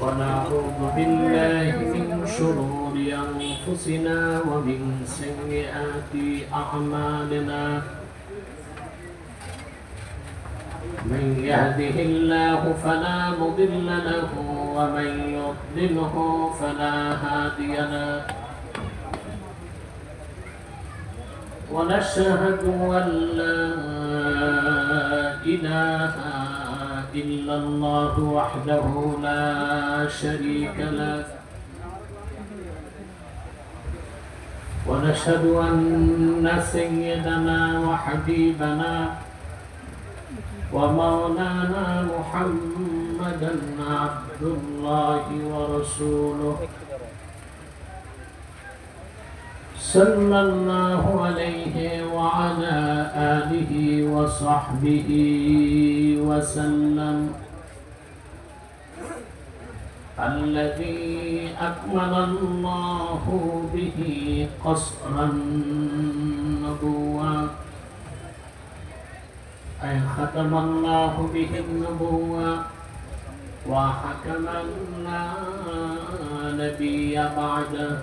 ونعوذ بالله من شرور أنفسنا ومن سيئات أعمالنا من يهده الله فلا مضل له ومن يضلله فلا هادي له ونشهد أن لا إله إلا الله وحده لا شريك له ونشهد أن سيدنا وحبيبنا ومولانا محمدا عبد الله ورسوله صلى الله عليه وعلى آله وصحبه وسلم الذي أكمل الله به قصر النبوة أي ختم الله به النبوة وحكم لا نبي بعده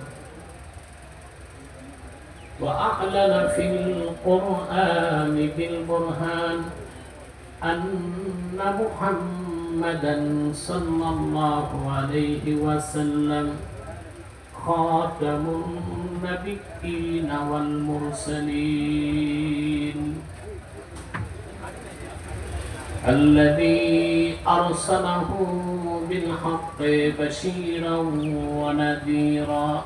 وأعلن في القرآن بالبرهان أن محمدا صلى الله عليه وسلم خاتم النبيين والمرسلين الذي أرسله بالحق بشيرا ونذيرا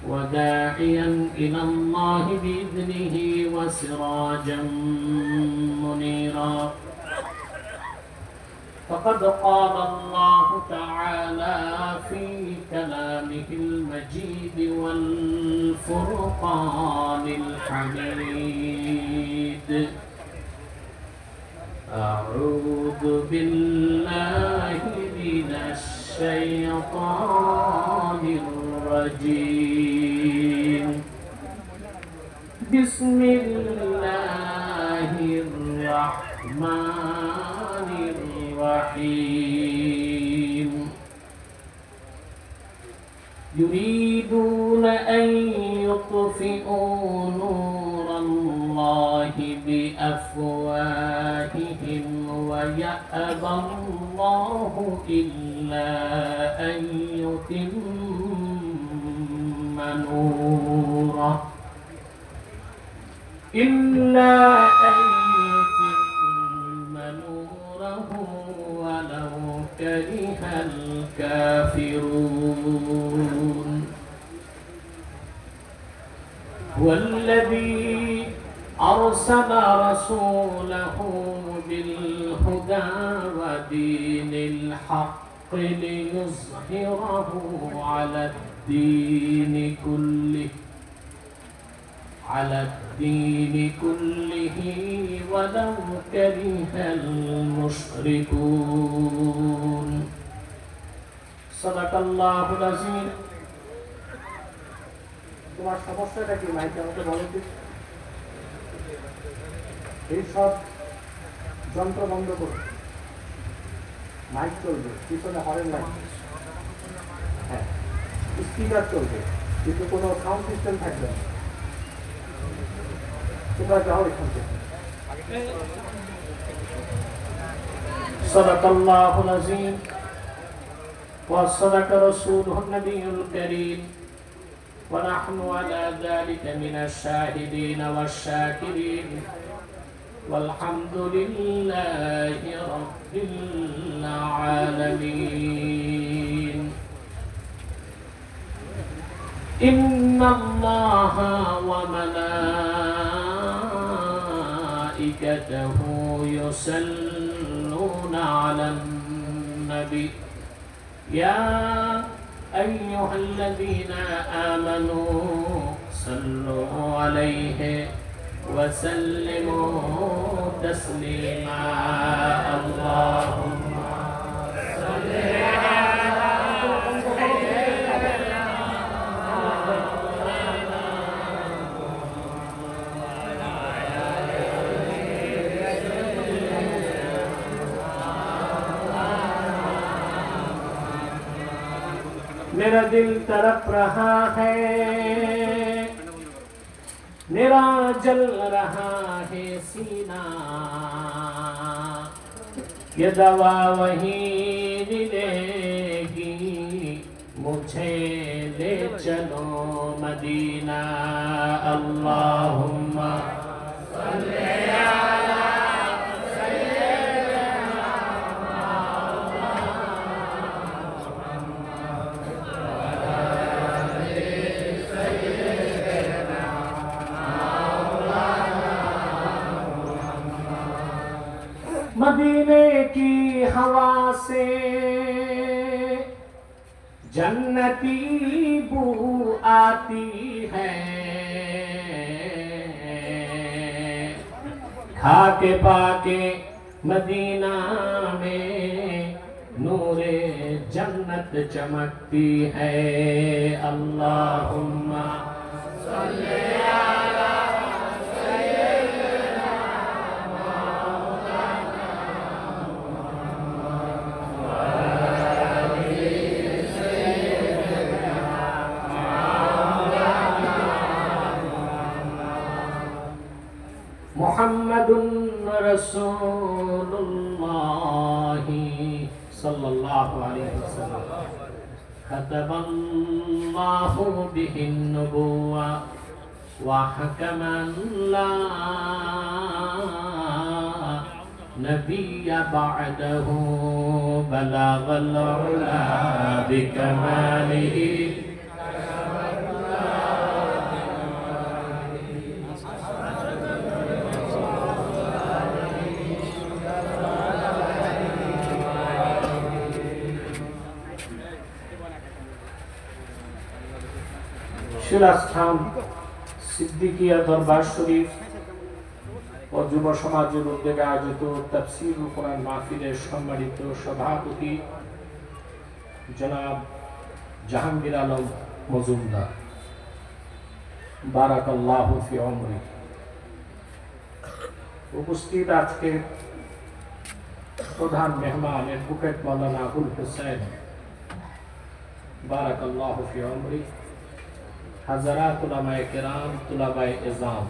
وداعيا إلى الله بإذنه وسراجا منيرا فقد قال الله تعالى في كلامه المجيد والفرقان الحميد أعوذ بالله من الشيطان الرجيم بسم الله الرحمن الرحيم يريدون أن يطفئوا نور الله بأفواههم ويأبى الله إلا أن يتم نوره ولو كره الكافرون هو الذي أرسل رسوله بالهدى ودين الحق ليظهره على الدين كله ولو كره المشركون صدق الله العظيم তোমার সমস্যাটা কি মাইকে আমাকে বলো তো এই সব যন্ত্র বন্ধ করো মাইক চলবে পিছনে হরেন লাগবে হ্যাঁ স্পিকার চলবে কিন্তু কোনো সাউন্ড সিস্টেম থাকবে না তোমরা যাও এখান থেকে صدق الله العظيم وصدق رسوله النبي الكريم ونحن على ذلك من الشاهدين والشاكرين والحمد لله رب العالمين إن الله وملائكته يصلون على النبي يا أيها الذين آمنوا صلوا عليه وسلموا تسليما اللهم صل على मेरा दिल तड़प रहा है, मेरा जल रहा है सीना, ये दवा वहीं मिलेगी, मुझे ले चलो मदीना। अल्लाहुम्मा सल्ली अला मदीने की हवा से जन्नती बू आती है, खाके पाके मदीना में नूरे जन्नत चमकती है। अल्लाहुम्मा सल्ली अला मुहम्मदुन रसूलुल्लाह सल्लल्लाहु अलैहि वसल्लम खतबल्लाहु बिहिन नुबुव्वा व हकमन ला नबिय्य बअदहु बलगल उला बिकमालिही। শিলাস্থান সিদ্দিকিয়া দরবার শরীফ ও যুব সমাজের উদ্যোগে আয়োজিত তাফসীরুল কোরআন মাহফিলের সম্মানিত সভাপতি জনাব জাহাঙ্গীর আলম মজুমদার, বারাকাল্লাহু ফি উমরি। উপস্থিত আজকে প্রধান মেহমান অ্যাডভোকেট মাওলানা আবুল হোসেন, বারাকাল্লাহু ফি উমরি, হাজারাত উলামায়ে কেরাম, তুলাবায়ে এজাম,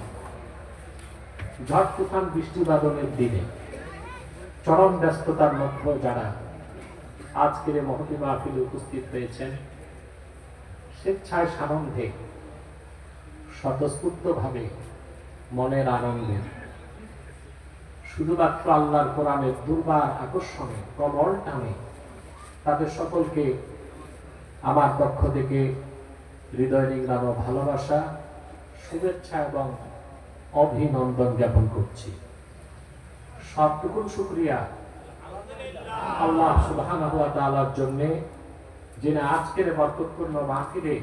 ঝড় তুফান বৃষ্টি বাদলের দিনে চরম ব্যস্ততার মধ্যে যারা আজকের মহতি মাহফিলে উপস্থিত হয়েছেন, স্বেচ্ছায় সানন্দে স্বতঃস্ফূর্তভাবে মনের আনন্দে শুধুমাত্র আল্লাহর কোরআনের দুর্বার আকর্ষণে প্রবল টানে তাদের সকলকে আমার পক্ষ থেকে হৃদয় নিংড়ানো ভালোবাসা, শুভেচ্ছা এবং অভিনন্দন জ্ঞাপন করছি। সবটুকুন শুকরিয়া আল্লাহ সুবহানাহু ওয়া তাআলার জন্য, যিনি আজকের বরকতপূর্ণ মাহফিলে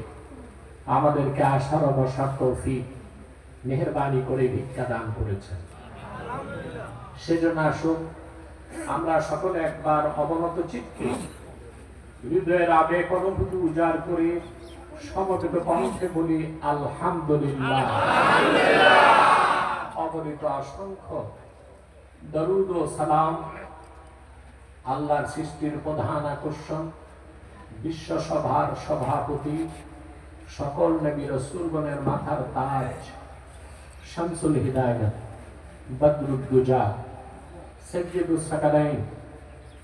আমাদেরকে আসার ও বসার তৌফিক মেহেরবানি করে ভিক্ষা দান করেছেন। সেজন্য আসুন আমরা সকলে একবার অবনত চিত্তে হৃদয়ের আবেগ অনুভূতি উজাড় করে সমবেত কণ্ঠে বলি আলহামদুলিল্লাহ। অগণিত অসংখ্য দরুদ ও সালাম আল্লাহর সৃষ্টির প্রধান আকর্ষণ, বিশ্ব সভার সভাপতি, সকল নবী রাসূলগণের মাথার তাজ, শামসুল হিদায়াত, বদরুদ্দুজা, সাইয়্যিদুস সাকালাইন,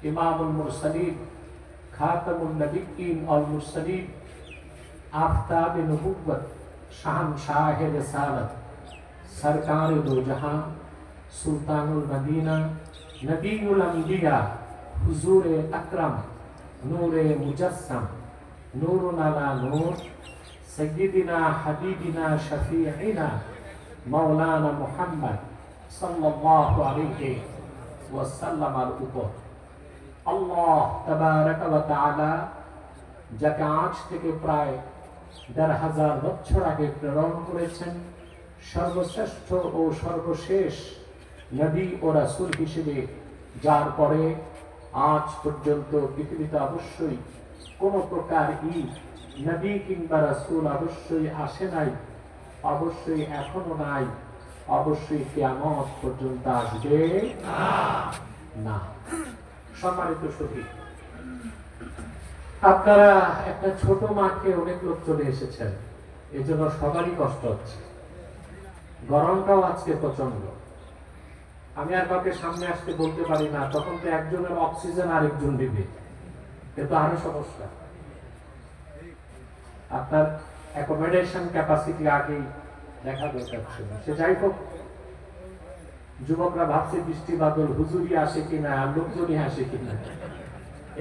ইমামুল মুরসালিন, খাতামুন নবিয়্যিন ওয়াল মুরসালিন, আফতাবে নবুওয়াত, শাহনশাহে রিসালাত, সরকারে দো জাহান, সুলতানুল মদিনা, নবিয়ুল আম্বিয়া, হুজুরে আকরাম, নূরে মুজাসসাম, নূরুন আলা নূর, সাইয়্যিদিনা হাবিবিনা শফিঈনা মাওলানা মুহাম্মদ সাল্লাল্লাহু আলাইহি ওয়াসাল্লামের উপর আল্লাহ তাবারাক ওয়া তাআলা যাকে আজ থেকে প্রায় ১,৫০০ বছর আগে প্রেরণ করেছেন, সর্বশ্রেষ্ঠ ও সর্বশেষ নবী ও রাসূল হিসেবে, যার পরে আজ পর্যন্ত পৃথিবীতে অবশ্যই কোন প্রকার নবী কিংবা রাসূল অবশ্যই আসে নাই, অবশ্যই এখনো নাই, অবশ্যই কিয়ামত পর্যন্ত আসবে না। সম্মানিত সুধী, আপনারা একটা ছোট মাঠে অনেক লোক চলে এসেছেন, এজন্য সবারই কষ্ট হচ্ছে। গরমটাও আজকে প্রচন্ড। আমি আর কাউকে সামনে আসতে বলতে পারি না, তখন তো একজনের অক্সিজেন আরেকজন দিবে, কিন্তু আরো সমস্যা। আপনার অ্যাকোমোডেশন ক্যাপাসিটি আগেই দেখা দরকার ছিল। সে যাই হোক, যুবকরা ভাবছে বৃষ্টি বাদল হুজুরি আসে কিনা, লোকজনই আসে কিনা,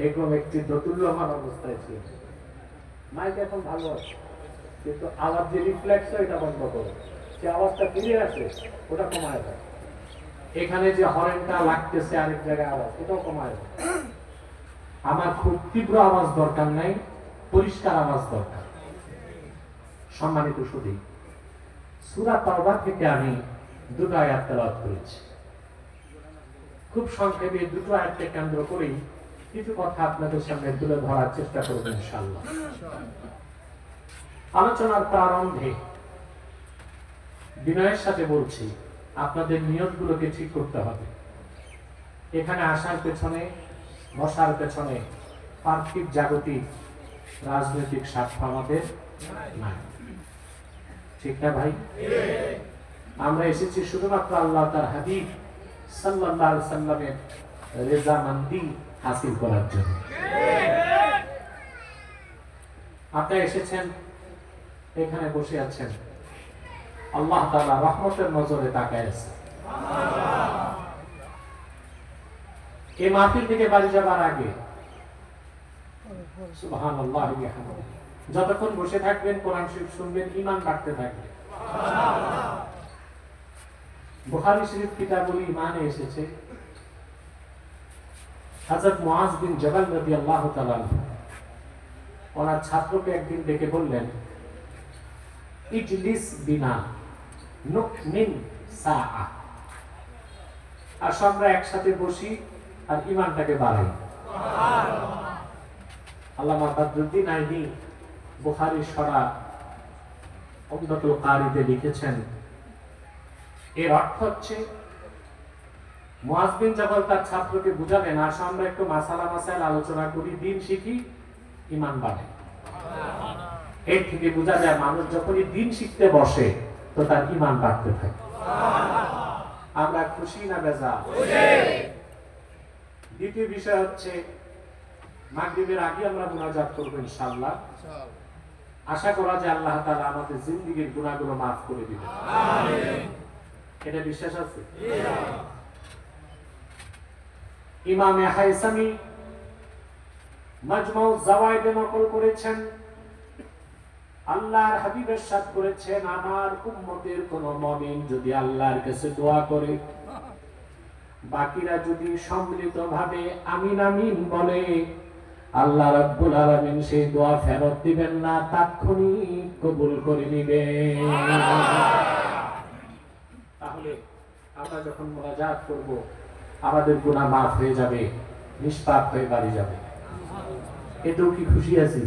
এরকম একটি দোতুল্যমান অবস্থায় ছিল। মাইক এখন ভালো আছে, কিন্তু আওয়াজ যে রিফ্লেক্স হয় এটা বন্ধ করে, যে আওয়াজটা ফিরে আসে ওটা কমায় দেয়। এখানে যে হরেনটা লাগতেছে আরেক জায়গায় আওয়াজ, এটাও কমায় দেয়। আমার খুব তীব্র আওয়াজ দরকার নাই, পরিষ্কার আওয়াজ দরকার। সম্মানিত সুধী, সূরা তাওবা থেকে আমি দুটো আয়াত তেলাওয়াত করেছি। খুব সংক্ষেপে দুটো আয়াতকে কেন্দ্র করেই কিছু কথা আপনাদের সামনে তুলে ধরার চেষ্টা করব ইনশাআল্লাহ। আলোচনার প্রারম্ভে বিনয়ের সাথে বলছি, আপনাদের নিয়তগুলোকে ঠিক করতে হবে। এখানে আসার পেছনে, বসার পেছনে পার্থিব জাগতিক রাজনৈতিক স্বার্থ আমাদের নাই, ঠিক না ভাই? আমরা এসেছি শুধুমাত্র আল্লাহ তার হাবিব সাল্লাল্লাহু আলাইহি সাল্লামের রেজামন্দি হাসিল করার জন্য। আপনারা এসেছেন, এখানে বসে আছেন, আল্লাহ তাআলা রহমতের নজরে তাকায় আছে। এই মাহফিল থেকে বাড়ি যাবার আগে সুবহানাল্লাহ ওয়া বিহামদিহি যতক্ষণ বসে থাকবেন, কোরআন শরীফ শুনবেন, ঈমান বাড়তে থাকবে। বুখারী শরীফ কিতাবুল ঈমানে এসেছে, হযরত মুআজ বিন জাবাল রাদিয়াল্লাহু তাআলা ওনার ছাত্রকে একদিন ডেকে বললেন, ইজলিস বিনা নুকমিন সাআ, আসো আমরা একসাথে বসি আর ঈমানটাকে বাড়াই। আল্লামা বদরুদ্দীন আইনি বুখারী শরা উমদাতুল কারীতে লিখেছেন, এর অর্থ হচ্ছে মুআজ বিন জাবাল তার ছাত্রকে বুঝালেন, আসো আমরা একটু মাসালা মাসাইল আলোচনা করি, দিন শিখি, ঈমান বাড়ে। এর থেকে বোঝা যায় মানুষ যখনই দিন শিখতে বসে তো তার ঈমান বাড়তে থাকে। আমরা খুশি না বেজার? দ্বিতীয় বিষয় হচ্ছে, মাগরিবের আগে আমরা মুনাজাত করব ইনশাআল্লাহ। আশা করা যায় আল্লাহ তাআলা আমাদের জিন্দেগীর গুনাহগুলো মাফ করে দিবেন, আমিন। এটা বিশ্বাস আছে? ইমামে হাইসামি মাজমাউ জাওয়ায়েদে নকল করেছেন, আল্লাহর হাবিব ইরশাদ করেছেন, আমার উম্মতের কোন মুমিন যদি আল্লাহর কাছে দোয়া করে, বাকিরা যদি সম্মিলিতভাবে আমিন আমিন বলে, আল্লাহ রাব্বুল আলামিন সেই দোয়া ফেরত দিবেন না, তাৎক্ষণিক কবুল করে নেবেন। তাহলে আমরা যখন মুনাজাত করব, আমাদের গুনাহ মাফ হয়ে যাবে, নিষ্পাপ হয়ে বাড়ি যাবে। এতেও কি খুশি আছি?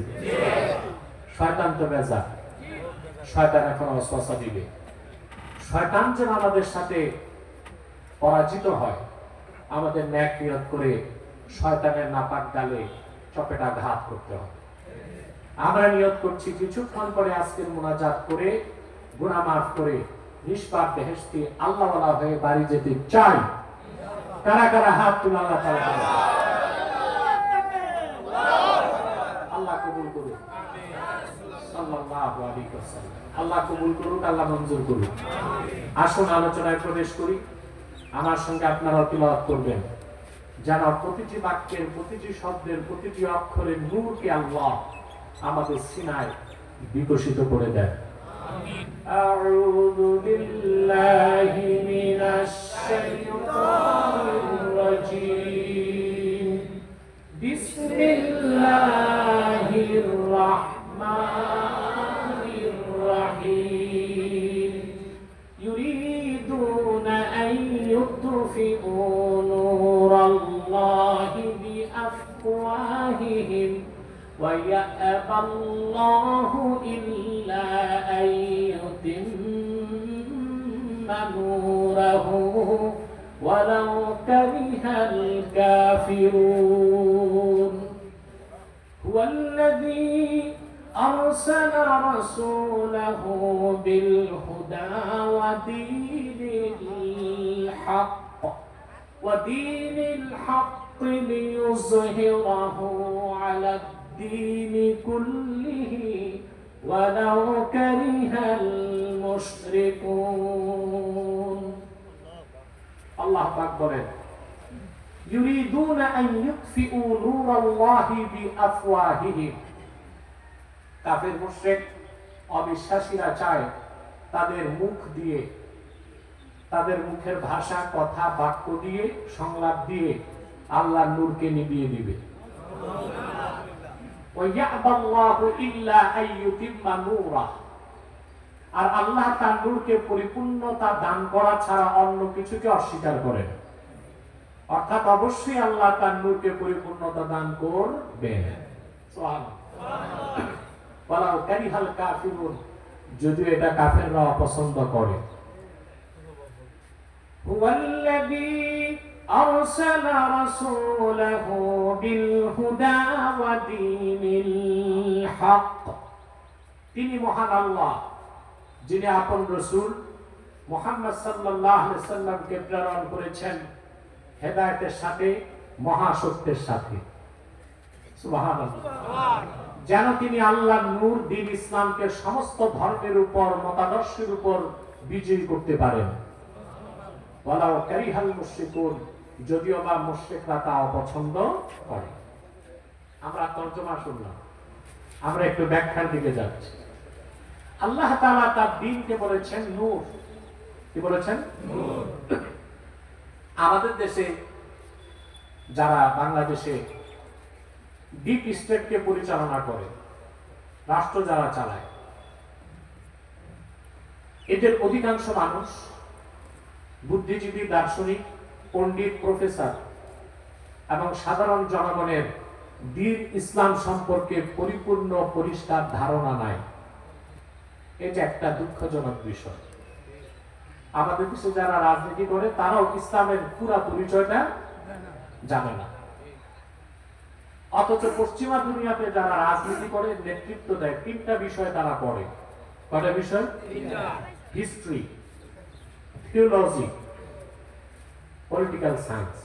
শয়তান তো বেজা, শয়তান এখন ওয়াসওয়াসা দিবে। শয়তান যেন আমাদের সাথে পরাজিত হয়, আমাদের ন্যাক নিয়ত করে শয়তানের নাপাক গালে চপেটাঘাত করতে হবে। আমরা নিয়ত করছি কিছুক্ষণ পরে আজকের মুনাজাত করে গুনাহ মাফ করে নিষ্পাপ বেহেশতি আল্লাহওয়ালা হয়ে বাড়ি যেতে চাই। কারা কারা হাত তুলে আল্লাহ তাআলা আল্লাহ কবুল করুন, সাল্লাল্লাহু আলাইহি ওয়াসাল্লাম। আল্লাহ কবুল করুন, আল্লাহ মঞ্জুর করুন। আসুন আলোচনায় প্রবেশ করি। আমার সঙ্গে আপনারা তিলাওয়াত করবেন, যেন প্রতিটি বাক্যের, প্রতিটি শব্দের, প্রতিটি অক্ষরের নূরকে আল্লাহ আমাদের সিনায় বিকশিত করে দেন। আউযু বিল্লাহি মিনাশ শাইতানির রাজীম। বিসমিল্লাহির রাহমানির রাহিম। ইউরিদুনা আন ইউতফিউ নূরাল্লাহি বিআফওয়াহিহিম ওয়া ইয়াবা আল্লাহু ইল্লা আন ইউতিম্মা নূরাহু ওয়ালাউ কারিহাল কাফিরুন। হুয়াল্লাযী আরসালা রাসূলাহু বিল হুদা ওয়া দীনিল হক ودين الحق ليظهره على الدين كله ولو كره المشركون الله أكبر يريدون أن يطفئوا نور الله بأفواههم কাফের মুশরিক অবিশ্বাসীরা চায় তাদের মুখ দিয়ে, তাদের মুখের ভাষা, কথা, বাক্য দিয়ে, সংলাপ দিয়ে আল্লাহর নূরকে নিভিয়ে দিবে। আর আল্লাহ তার নূরকে পরিপূর্ণতা দান করা ছাড়া অন্য কিছুকে অস্বীকার করেন। অর্থাৎ অবশ্যই আল্লাহ তার নূরকে পরিপূর্ণতা দান করবেন। ওয়ালাউ কারিহাল কাফিরুন, যদিও এটা কাফেররা অপছন্দ করে। هو الذي أرسل رسوله بالهدى ودين الحق, তিনি মহান আল্লাহ যিনি আপন রাসূল মুহাম্মদ সাল্লাল্লাহু আলাইহি সাল্লামকে প্রেরণ করেছেন হেদায়েতের সাথে, মহাসত্যের সাথে। সুবহানাল্লাহ। যেন তিনি আল্লাহর নূর দ্বীন ইসলামকে সমস্ত ধর্মের উপর, মতাদর্শের উপর বিজয়ী করতে পারেন। ওয়ালাউ কারিহাল মুশরিকুন, যদিও বা মুশরিকরা তা অপছন্দ করে। আমরা তরজমা শুনলাম, আমরা একটু ব্যাখ্যার দিকে যাচ্ছি। আল্লাহ তাআলা তার দ্বীনকে বলেছেন নূর। কি বলেছেন? নূর। আমাদের দেশে যারা বাংলাদেশে ডিপ স্টেটকে পরিচালনা করে, রাষ্ট্র যারা চালায়, এদের অধিকাংশ মানুষ বুদ্ধিজীবী, দার্শনিক, পণ্ডিত, প্রফেসর এবং সাধারণ জনগণের দ্বীন ইসলাম সম্পর্কে পরিপূর্ণ পরিষ্কার ধারণা নাই। এটা একটা দুঃখজনক বিষয়। আমাদের দেশে যারা রাজনীতি করে তারাও ইসলামের পুরা পরিচয়টা জানে না। অথচ পশ্চিমা দুনিয়াতে যারা রাজনীতি করে, নেতৃত্ব দেয়, তিনটা বিষয় তারা পড়ে। কয়টা বিষয়? হিস্ট্রি, থিওলজি, পলিটিক্যাল সায়েন্স,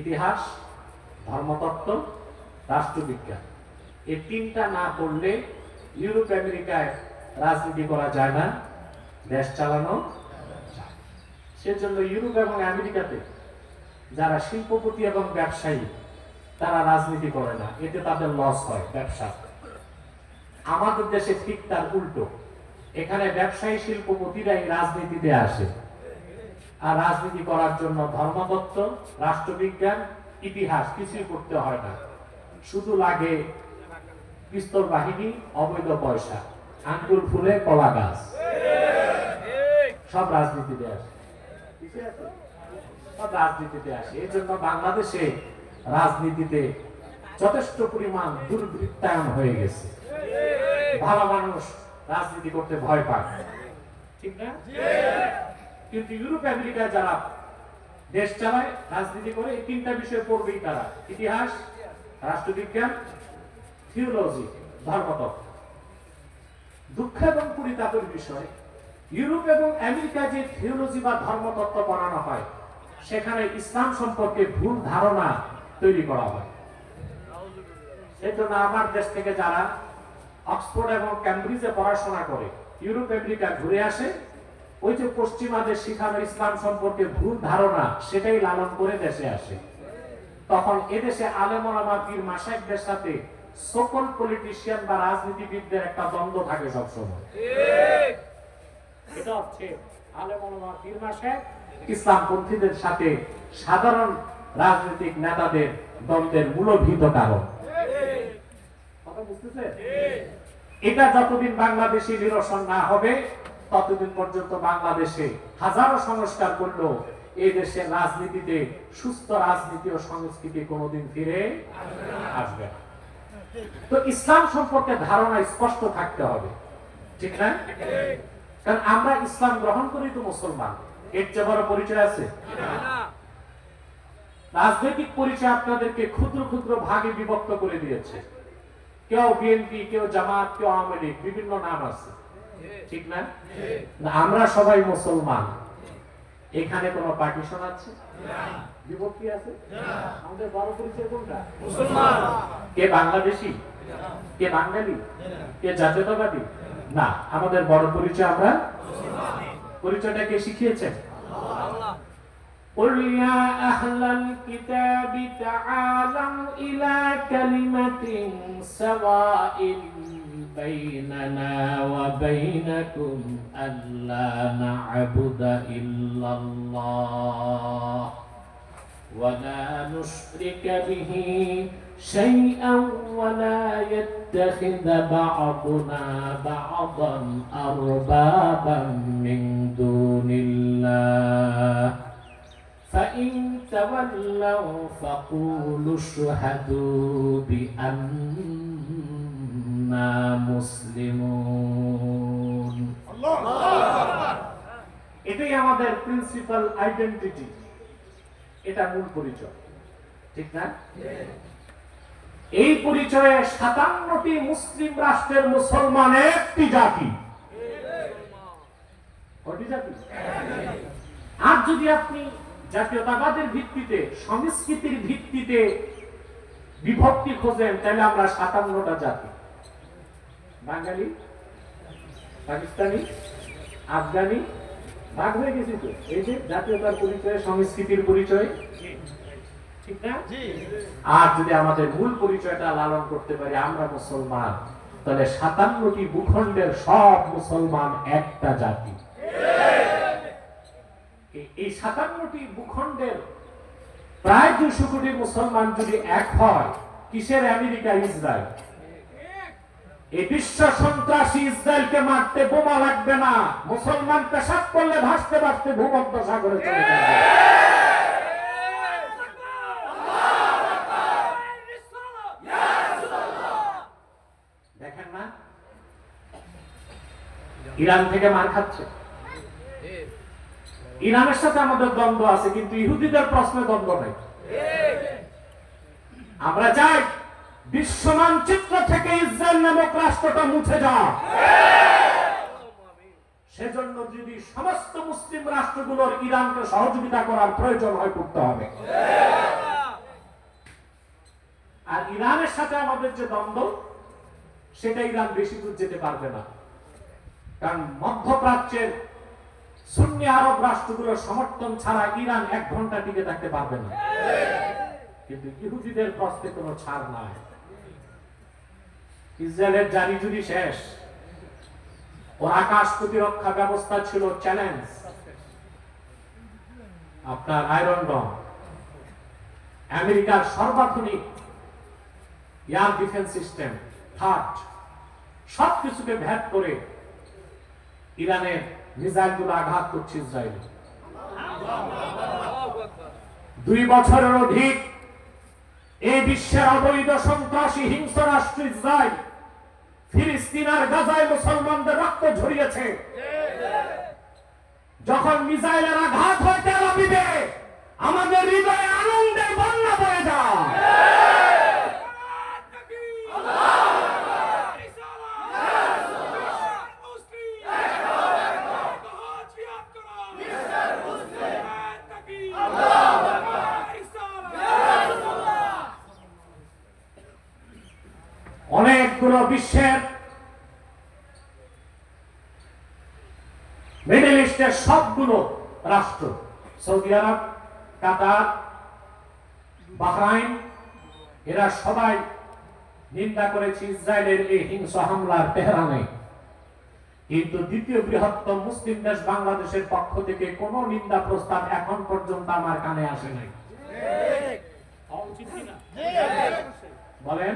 ইতিহাস, ধর্মতত্ত্ব, রাষ্ট্রবিজ্ঞান। এই তিনটা না পড়লে ইউরোপ আমেরিকায় রাজনীতি করা যায় না, দেশ চালানো যায়। সেজন্য ইউরোপ এবং আমেরিকাতে যারা শিল্পপতি এবং ব্যবসায়ী তারা রাজনীতি করে না, এতে তাদের লস হয় ব্যবসা। আমাদের দেশে ঠিক তার উল্টো, এখানে ব্যবসায়ী শিল্পপতিরাই রাজনীতিতে আসে। আর রাজনীতি করার জন্য ধর্মতত্ত্ব, রাষ্ট্রবিজ্ঞান, ইতিহাস কিছুই করতে হয় না, শুধু লাগে পিস্তল বাহিনী, অবৈধ পয়সা, আঙ্গুল ফুলে কলা গাছ, সব রাজনীতিতে আসে। সব রাজনীতিতে আসে। এই জন্য বাংলাদেশে রাজনীতিতে যথেষ্ট পরিমাণ দুর্বৃত্তায়ন হয়ে গেছে। ভালো মানুষ রাজনীতি করতে ভয় পায়, ঠিক না? কিন্তু ইউরোপ আমেরিকায় যারা দেশ চালায়, রাজনীতি করে, এই তিনটা বিষয় পড়বেই তারা: ইতিহাস, রাষ্ট্রবিজ্ঞান, থিওলজি, ধর্মতত্ত্ব। দুঃখ এবং পরিতাপের বিষয়, ইউরোপ এবং আমেরিকায় যে থিওলজি বা ধর্মতত্ত্ব পড়ানো হয়, সেখানে ইসলাম সম্পর্কে ভুল ধারণা তৈরি করা হয়। সেজন্য আমার দেশ থেকে যারা অক্সফোর্ড এবং ক্যামব্রিজে পড়াশোনা করে, ইউরোপ আমেরিকা ঘুরে আসে, ওই যে পশ্চিমাদের শিখানো ইসলাম সম্পর্কে ভুল ধারণা, সেটাই লালন করে দেশে আসে। তখন এদেশে আলেম ওলামা, পীর মাশায়েখদের সাথে সকল পলিটিশিয়ান বা রাজনীতিবিদদের একটা দ্বন্দ্ব থাকে সবসময়। এটা হচ্ছে আলেম ওলামা, পীর মাশায়েখ, ইসলামপন্থীদের সাথে সাধারণ রাজনৈতিক নেতাদের দ্বন্দ্বের মূলভূত কারণ। কথা বুঝতেছে? এটা যতদিন বাংলাদেশে নিরসন না হবে, ততদিন পর্যন্ত বাংলাদেশে হাজারো সংস্কার করলেও এই দেশের রাজনীতিতে সুস্থ রাজনীতি ও সংস্কৃতি কোনোদিন ফিরে আসবে না। তো ইসলাম সম্পর্কে ধারণা স্পষ্ট থাকতে হবে, ঠিক না? কারণ আমরা ইসলাম গ্রহণ করি তো মুসলমান, এর চেয়ে বড় পরিচয় আছে? রাজনৈতিক পরিচয় আপনাদেরকে ক্ষুদ্র ক্ষুদ্র ভাগে বিভক্ত করে দিয়েছে। কেউ বিএনপি, কেউ জামাত, কেউ আওয়ামী লীগ, বিভিন্ন নাম আছে, ঠিক না? আমরা সবাই মুসলমান। এখানে কোনো পার্টিশন আছে? বিভক্তি আছে? আমাদের বড় পরিচয় কোনটা? মুসলমান। কে বাংলাদেশি, কে বাঙালি, কে জাতীয়তাবাদী? না, আমাদের বড় পরিচয় আমরা মুসলমান। পরিচয়টা কে শিখিয়েছেন? আল্লাহ। قل يا أهل الكتاب تعالوا إلى كلمة سواء بيننا وبينكم ألا نعبد إلا الله ولا نشرك به شيئا ولا يتخذ بعضنا بعضا أربابا من دون الله فإن تولوا فقولوا اشهدوا بأننا مسلمون এটাই আমাদের প্রিন্সিপাল আইডেন্টিটি, এটা মূল পরিচয়, ঠিক না? এই পরিচয়ে 57টি মুসলিম রাষ্ট্রের মুসলমান একটি জাতি। কয়টি জাতি? আর যদি আপনি জাতীয়তাবাদের ভিত্তিতে, সংস্কৃতির ভিত্তিতে বিভক্তি খোঁজেন, তাহলে আমরা 57টা জাতি। বাঙালি, পাকিস্তানি, আফগানি, ভাগ হয়ে গেছি তো। এই যে জাতীয়তার পরিচয়, সংস্কৃতির পরিচয়, ঠিক না? আর যদি আমাদের মূল পরিচয়টা লালন করতে পারি, আমরা মুসলমান, তাহলে 57টি ভূখণ্ডের সব মুসলমান একটা জাতি। এই 57টি ভূখণ্ডের প্রায় 200 কোটি মুসলমান যদি এক হয়, কিসের আমেরিকা, ইসরায়েল? এই বিশ্ব সন্ত্রাসী ইসরায়েলকে মারতে বোমা লাগবে না, মুসলমান পেশাব করলে ভাসতে ভাসতে ভূমধ্য সাগরে চলে যাবে। দেখেন না, ইরান থেকে মার খাচ্ছে। ইরানের সাথে আমাদের দ্বন্দ্ব আছে, কিন্তু ইহুদিদের প্রশ্নে দ্বন্দ্ব নেই। আমরা চাই বিশ্ব মানচিত্র থেকে ইসরায়েল নামক রাষ্ট্রটা মুছে যাক। সেজন্য যদি সমস্ত মুসলিম রাষ্ট্রগুলোর ইরানকে সহযোগিতা করার প্রয়োজন হয়, করতে হবে। আর ইরানের সাথে আমাদের যে দ্বন্দ্ব, সেটা ইরান বেশি দূর যেতে পারবে না, কারণ মধ্যপ্রাচ্যের সুন্নি আরব রাষ্ট্রগুলোর সমর্থন ছাড়া ইরান 1 ঘন্টা টিকে থাকতে পারবে না। কিন্তু ইহুদিদের প্রশ্নে কোনো ছাড় নাই। ইসরায়েলের জারি জুরি শেষ, ওর আকাশ প্রতিরক্ষা ব্যবস্থা ছিল চ্যালেঞ্জ। আপনার আয়রন ডম, আমেরিকার সর্বাধুনিক এয়ার ডিফেন্স সিস্টেম, থার্ড, সবকিছুকে ভেদ করে ইরানের মিসাইল গুলো আঘাত করছে ইসরায়েল। 2 বছরের অধিক এই বিশ্বের অবৈধ সন্ত্রাসী হিংস্র রাষ্ট্র ইসরায়েল ফিলিস্তিন আর গাজায় মুসলমানদের রক্ত ঝরিয়েছে। যখন মিসাইলের আঘাত হয় তেল আবিবে, আমাদের হৃদয়ে আনন্দের বন্যা বয়ে যায়। অনেকগুলো বিশ্বের, মিডল ইস্টের সবগুলো রাষ্ট্র, সৌদি আরব, কাতার, বাহরাইন, এরা সবাই নিন্দা করেছে ইসরায়েলের এই হিংস্র হামলার তেহরানে। কিন্তু দ্বিতীয় বৃহত্তম মুসলিম দেশ বাংলাদেশের পক্ষ থেকে কোনো নিন্দা প্রস্তাব এখন পর্যন্ত আমার কানে আসে নাই। বলেন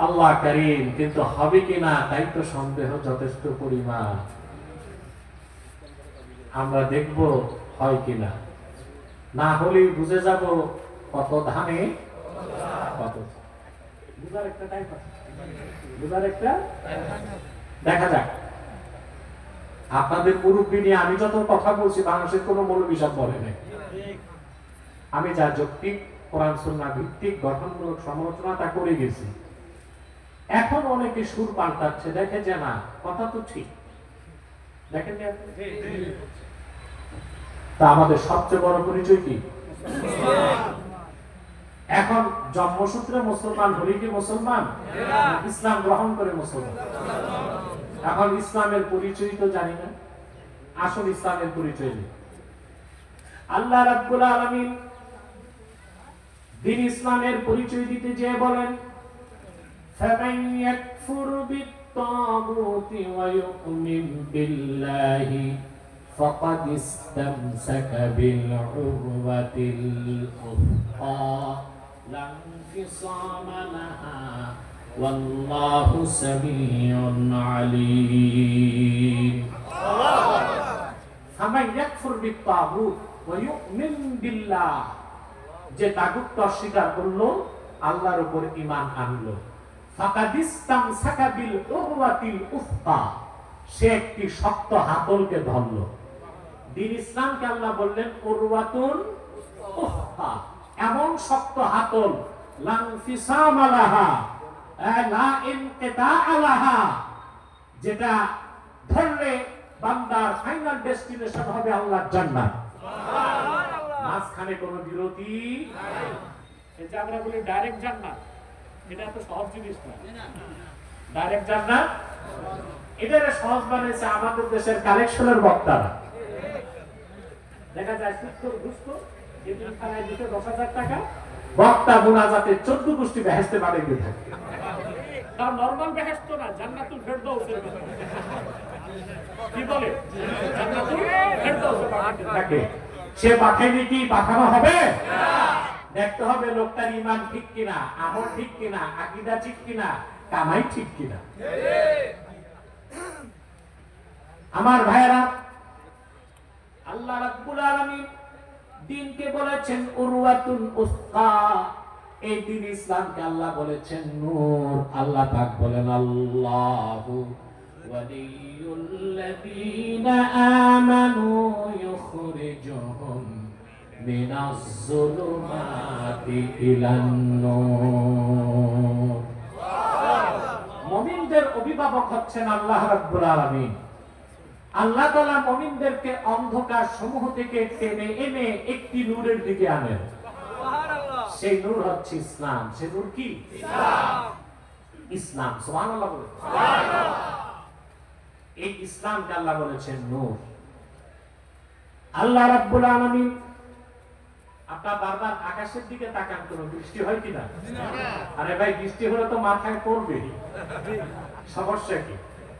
আল্লাহ করিম, কিন্তু হবে কিনা তাই তো সন্দেহ যথেষ্ট পরিমাণ। আমরা দেখব হয় কিনা, না হলেই বুঝে যাব কত ধানে কত। বুঝার একটা টাইম আছে, বুঝার একটা দেখা যাক। আপনাদের মুরব্বী নিয়ে আমি যত কথা বলছি, বাংলাদেশের কোনো মৌলবী সব বলে নাই। আমি যা যৌক্তিক কোরআন সুন্নাহ ভিত্তিক গঠনমূলক সমালোচনা তা করে গেছি। এখন অনেকে সুর পাল্টাচ্ছে, দেখে যে না কথা তো ঠিক, দেখেন তা আমাদের সবচেয়ে বড় পরিচয় কি? এখন জন্মসূত্রে মুসলমান হলে কি মুসলমান? ইসলাম গ্রহণ করে মুসলমান। এখন ইসলামের পরিচয় তো জানি না, আসল ইসলামের পরিচয় নেই। আল্লাহ রাব্বুল আলামিন দ্বীন ইসলামের পরিচয় দিতে যেয়ে বলেন, ফামান ইয়াকফুর বিত-তাগুতি ওয়া ইউমিন বিল্লাহি ফাকাদ ইসতামসাকা বিল উরওয়াতিল উফকা লা ইনফিসামা লাহা ওয়াল্লাহু সামিউন আলীম। ফামান ইয়াকফুর বিত-তাগুত ওয়া ইউমিন বিল্লাহ, যে তাগুতকে অস্বীকার করলো, আল্লাহর উপর ঈমান আনলো, ফাকাদ ইসতামসাকা বিল উরওয়াতিল উফকা, সে একটি শক্ত হাতলকে ধরলো। দ্বীন ইসলামকে আল্লাহ বললেন উরওয়াতুল উফকা, এমন শক্ত হাতল, লা ইনফিসামা লাহা, লা ইনকিতা লাহা, যেটা ধরলে বান্দার ফাইনাল ডেস্টিনেশন হবে আল্লাহর জান্নাত। সুবহানাল্লাহ, মাঝখানে কোনো বিরতি নাই। এই যে আমরা বলি ডাইরেক্ট জান্নাত, এটা তো সহজ জিনিস না। ডাইরেক্ট জান্নাত এটারে সহজ বানাইছে আমাদের দেশের কালেকশনের বক্তারা। দেখা যায় সুস্থ দুস্থ এদিন খানায় দিতে 10,000 টাকা, বক্তা মুনাজাতে 14 গোষ্ঠী বেহেশতে বাড়িয়ে দিয়ে থাকে। কারণ নরমাল বেহেশত না, জান্নাতুল ফেরদাউসের কথা কি বলে, জান্নাতুল ফেরদাউসে থাকে। সে পাঠাইলে কি পাঠানো হবে না, দেখতে হবে লোকটার ঈমান ঠিক কিনা, আমল ঠিক কিনা, আকীদা ঠিক কিনা, কামাই ঠিক কিনা। আমার ভাইরা, আল্লাহ রাব্বুল আলামিন দ্বীনকে বলেছেন উরওয়াতুল উসকা, এই দ্বীন ইসলামকে আল্লাহ বলেছেন নূর। আল্লাহ পাক বলেন আল্লাহু ওয়ালিয়ুল্লাযীনা আমানু ইউখরিজুহুম মিনাজ যুলুমাতি ইলান নূর। মুমিনদের অভিভাবক হচ্ছেন আল্লাহ রাব্বুল আলামিন। আল্লাহ তাআলা মুমিনদেরকে অন্ধকার সমূহ থেকে টেনে এনে একটি নূরের দিকে আনেন। সুবহানাল্লাহ, সেই নূর হচ্ছে ইসলাম। সেই নূর কি? ইসলাম। ইসলাম, সুবহানাল্লাহ বলে। সুবহানাল্লাহ, এই ইসলামকে আল্লাহ বলেছেন নূর। আল্লাহ রাব্বুল আলামিন, আপনারা বারবার আকাশের দিকে তাকান, কোনো বৃষ্টি হয় কিনা? আরে ভাই, বৃষ্টি হলে তো মাথায় পড়বে, সমস্যা কি?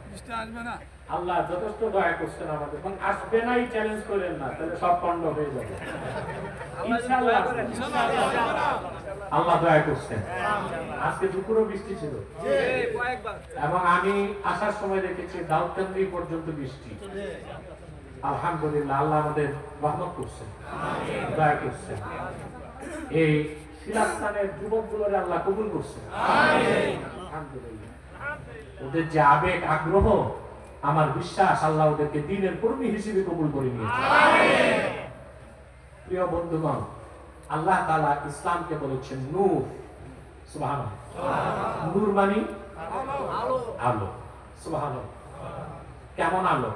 বৃষ্টি আসবে না। আল্লাহ যথেষ্ট দয়া করছেন আমাদের, কারণ আসবে না এই চ্যালেঞ্জ করেন না, তাহলে সব পণ্ড হয়ে যাবে। ইনশাআল্লাহ আল্লাহ দয়া করছেন। আজকে দুপুরও বৃষ্টি ছিল এবং আমি আসার সময় দেখেছি দাউদকান্দি পর্যন্ত বৃষ্টি। আলহামদুলিল্লাহ, আল্লাহ আমাদের রহমত করছেন, দয়া করছেন। এই সিলাস্তানের যুবকগুলোরে আল্লাহ কবুল করছেন, আলহামদুলিল্লাহ। ওদের যে আবেগ আগ্রহ, আমার বিশ্বাস আল্লাহ ওদেরকে দ্বীনের কর্মী হিসেবে কবুল করে নিয়েছেন। প্রিয় বন্ধুগণ, আল্লাহ তাআলা ইসলামকে বলেছেন নূর। সুবহানাল্লাহ, নূর মানে আলো। আলো, সুবহানাল্লাহ। কেমন আলো?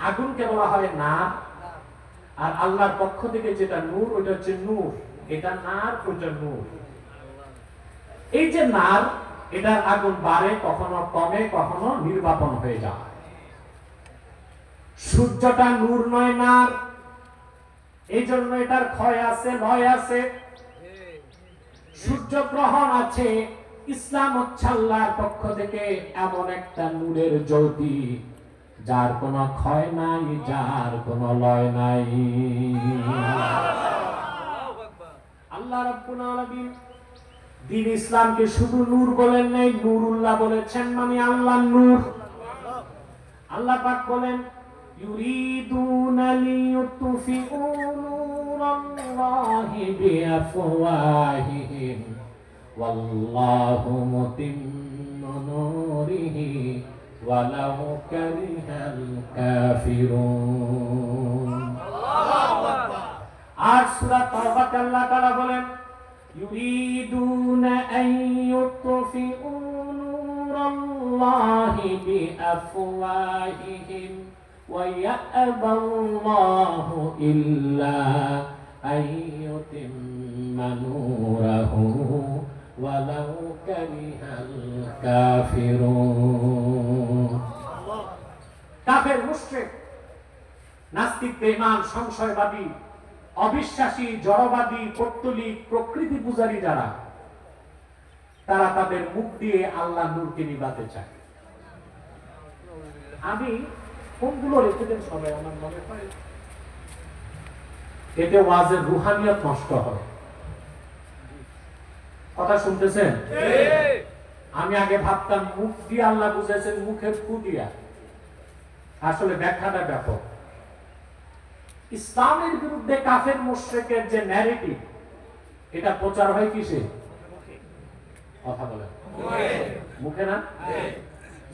আগুনকে বলা হয় নার, আর আল্লাহর পক্ষ থেকে যেটা নূর ওটা হচ্ছে নূর। এটা নার, ওটা নূর। এই যে নার, এটার আগুন বাড়ে, কখনো কমে, কখনো নির্বাপন হয়ে যায়। সূর্যটা নূর নয়, নার। এই জন্য এটার ক্ষয় আছে, লয় আছে। সূর্য গ্রহণ আছে। ইসলাম হচ্ছে আল্লাহর পক্ষ থেকে এমন একটা নূরের জ্যোতি, যার কোনো ক্ষয় নাই, যার কোনো লয় নাই। আল্লাহ রাব্বুল আলামিন দ্বীন ইসলামকে শুধু নূর বলেন নাই, নূরুল্লাহ বলেছেন, মানে আল্লাহর নূর। আল্লাহ পাক বলেন ইউরিদুনা লিইউতফিউ নূরাল্লাহি বিআফওয়াহিহিম ওয়াল্লাহু মুতিম্মু নূরিহি ওয়ালাউ কারিহাল কাফিরুন। আল্লাহু আকবার। আর সূরা তাওবাতে আল্লাহ তাআলা বলেন يريدون أن يطفئوا نور الله بأفواههم ويأبى الله إلا أن يتم نوره ولو كره الكافرون কাফের মুশরিক নাস্তিক বেঈমান সংশয়বাদী অবিশ্বাসী জড়বাদী পৌত্তলিক প্রকৃতি পূজারী যারা তারা তাদের মুখ দিয়ে আল্লাহ নূরকে নিভাতে চায়। আমি ফোনগুলো রেখে দেন সবাই, আমার মনে হয় এতে ওয়াজের রুহানিয়ত নষ্ট হয়। কথা শুনতেছেন? আমি আগে ভাবতাম মুখ দিয়ে আল্লাহ বুঝেছেন মুখের ফু দিয়া, আসলে ব্যাখ্যাটা ব্যাপক। ইসলামের বিরুদ্ধে কাফের মুশরিকের যে ন্যারেটিভ, এটা প্রচার হয় কিসে? কথা বলেন মুখে না?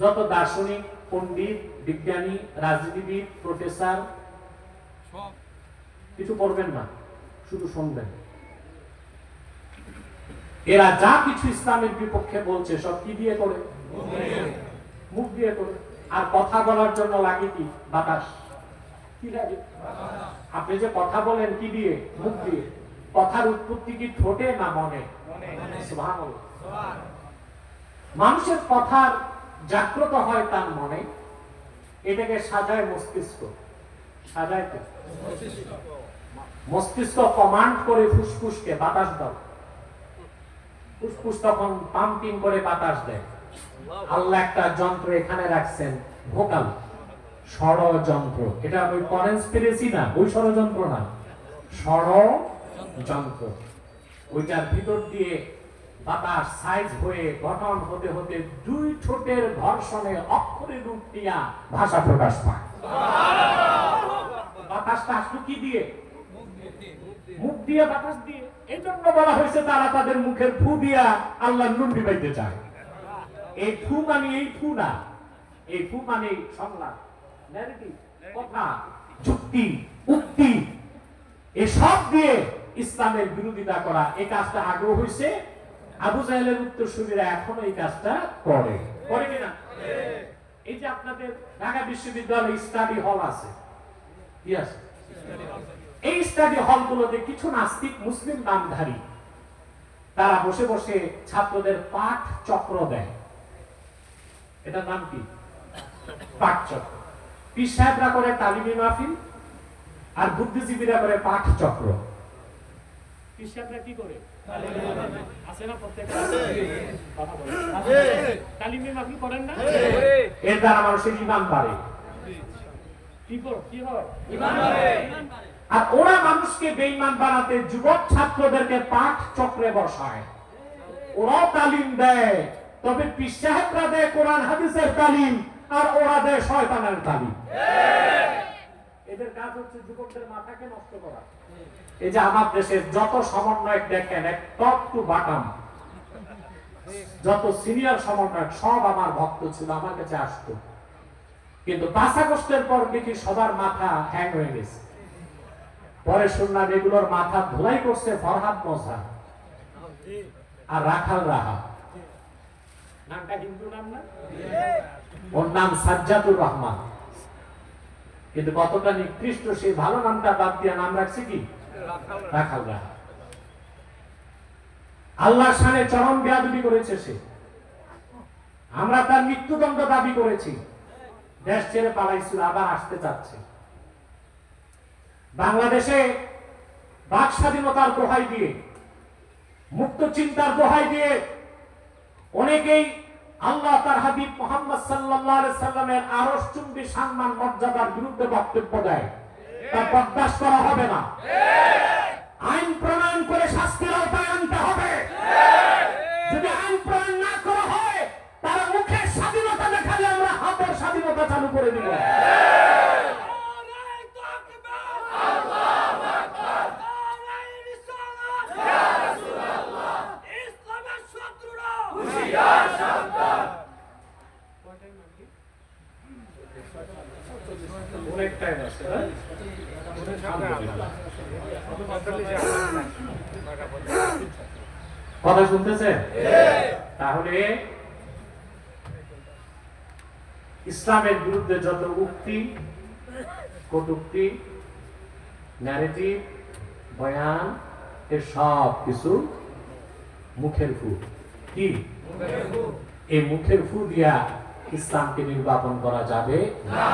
যত দার্শনিক, পণ্ডিত, বিজ্ঞানী, রাজনীতিবিদ, প্রফেসর কিছু করবেন না, শুধু শুনবেন। এরা যা কিছু ইসলামের বিপক্ষে বলছে সব কি দিয়ে করে? মুখ দিয়ে করে। আর কথা বলার জন্য লাগে কি? বাতাস। কি লাগে? আপনি যে কথা বলেন কি দিয়ে? মুখ দিয়ে। কথার উৎপত্তি কি ঠোঁটে না মনে? সুবহানাল্লাহ। মানুষের কথার জাগ্রত হয় তার মনে, এটাকে সাজায় মস্তিষ্ক। সাজায় তো মস্তিষ্ক কমান্ড করে ফুসফুসকে বাতাস দাও, ফুসফুস তখন পাম্পিং করে বাতাস দেয়। আল্লাহ একটা যন্ত্র এখানে রাখছেন, ভোকাল ষড়যন্ত্র। এটা ওই কনস্পিরেসি না, ওই ষড়যন্ত্র না, ষড়যন্ত্র। ওইটার ভিতর দিয়ে বাতাস সাইজ হয়ে গঠন হতে হতে দুই ঠোঁটের ঘর্ষণে অক্ষরে রূপ দিয়া ভাষা প্রকাশ পায়। বাতাসটা আসলো কি দিয়ে? মুখ দিয়ে, বাতাস দিয়ে। এই জন্য বলা হয়েছে তারা তাদের মুখের ফু দিয়া আল্লাহ নূর নিভাইতে চায়। এই ফু মানে এই ফু না, এই ফু মানে সংলাপ, ন্যারেটিভ, কথা, যুক্তি, উক্তি, এসব দিয়ে ইসলামের বিরোধিতা করা। এই কাজটা আগেও হয়েছে, আবু জাহেলের উত্তরসূরিরা এখনো এই কাজটা করে। করে কিনা? এই যে আপনাদের ঢাকা বিশ্ববিদ্যালয়ে স্টাডি হল আছে, কি আছে? এই স্টাডি হলগুলোতে কিছু নাস্তিক মুসলিম নামধারী তারা বসে বসে ছাত্রদের পাঠ চক্র দেয়। এটার নাম কি? পাঠ চক্র। পীর সাহেবরা করে তালিমি মাহফিল, আর বুদ্ধিজীবীরা করে পাঠ চক্র। পীর সাহেবরা কি করে? আছে না প্রত্যেকটা? কথা বলেন। তালিমি মাহফিল করেন না? এর দ্বারা মানুষের ঈমান বাড়ে। কি হয়? ঈমান বাড়ে। আর ওরা মানুষকে বেঈমান বানাতে যুবক ছাত্রদেরকে পাঠ চক্রে বসায়। ওরাও তালিম দেয়, তবে পীর সাহেবরা দেয় কোরআন হাদিসের তালিম, আর ওরা দেয় শয়তানের তালিম। এদের কাজ হচ্ছে যুবকদের মাথাকে নষ্ট করা। এই যে আমার দেশের যত সমন্বয়ক দেখেন, এক টপ টু বটম, যত সিনিয়র সমন্বয়ক সব আমার ভক্ত ছিল, আমার কাছে আসতো। কিন্তু 5 আগস্টের পর দেখি সবার মাথা হ্যাং হয়ে গেছে। পরে শুনলাম এগুলোর মাথা ধুলাই করছে ফরহাদ মোসা আর রাখাল রাহা। নামটা হিন্দু নাম না? ওর নাম সাজ্জাদুর রহমান। কিন্তু কতটা নিকৃষ্ট, সেই ভালো নামটা বাদ দিয়ে নাম রাখছে কি? রাখাল রাহা। আল্লাহর শানে চরম বেয়াদবি করেছে সে। আমরা তার মৃত্যুদণ্ড দাবি করেছি। দেশ ছেড়ে পালাইছিল, আবার আসতে চাচ্ছে। বাংলাদেশে বাক স্বাধীনতার দোহাই দিয়ে, মুক্ত চিন্তার দোহাই দিয়ে অনেকেই আল্লাহ তার হাবিব মুহাম্মদ সাল্লাল্লাহু আলাইহি সাল্লামের আরশচুম্বী সম্মান মর্যাদার বিরুদ্ধে বক্তব্য দেয়। তা বরদাস্ত করা হবে না। আইন প্রণয়ন করে শাস্তির আওতায় আনতে হবে। যদি আইন প্রণয়ন না করা হয়, তারা মুখের স্বাধীনতা দেখালে আমরা হাতের স্বাধীনতা চালু করে দিব। অনেক টাইম আছে। কথা শুনতেছেন? তাহলে ইসলামের বিরুদ্ধে যত উক্তি, কটূক্তি, ন্যারেটিভ, বয়ান, এর সব কিছু মুখের ফু। কি এই মুখের ফু দিয়া ইসলামকে নির্বাপন করা যাবে না।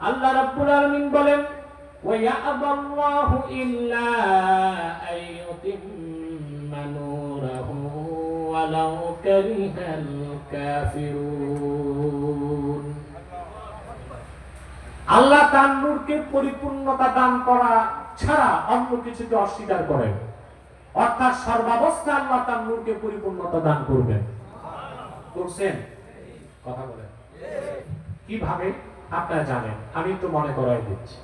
আল্লাহ রাব্বুল আলামিন বলেন, ওয়া ইয়া'বাল্লাহু ইল্লা আইয়ুতিম্মা নূরাহু ওয়ালাউ কারিহাল কাফিরুন। আল্লাহ তার নূরকে পরিপূর্ণতা দান করা ছাড়া অন্য কিছুকে অস্বীকার করেন, অর্থাৎ সর্বাবস্থায় আল্লাহ তার নূরকে পরিপূর্ণতা দান করবেন। করছেন? কথা বলেন কিভাবে? আপনারা জানেন, আমি একটু মনে করাই দিচ্ছি।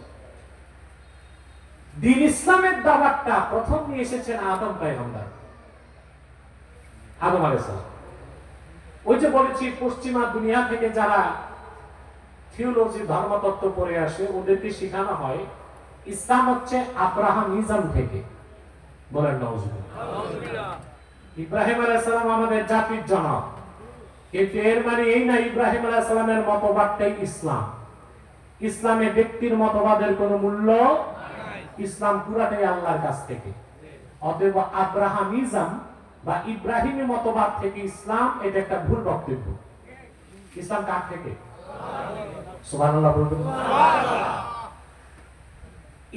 দ্বীন ইসলামের দাওয়াতটা প্রথম নিয়ে এসেছেন আদম পয়গম্বর, আদম আলাইহিস সালাম। ওই যে বলেছি, পশ্চিমা দুনিয়া থেকে যারা থিওলজি, ধর্মতত্ত্ব পড়ে আসে, ওদেরকে শেখানো হয় ইসলাম হচ্ছে আব্রাহামিজম থেকে। বলেন নাউজুবিল্লাহ। ইব্রাহিম আলাইহিস সালাম আমাদের জাতির জনক, কিন্তু এর মানে এই না ইব্রাহিম আলাইহিস সালামের মতবাদটাই ইসলাম। ইসলামে ব্যক্তির মতবাদের কোনো মূল্য নাই। ইসলাম পুরাটাই আল্লাহর কাছ থেকে। অতএব আব্রাহামিজম বা ইব্রাহিমী মতবাদ থেকে ইসলাম, এটা একটা ভুল বক্তব্য। ইসলাম কার থেকে? সুবহানাল্লাহ বলবেন।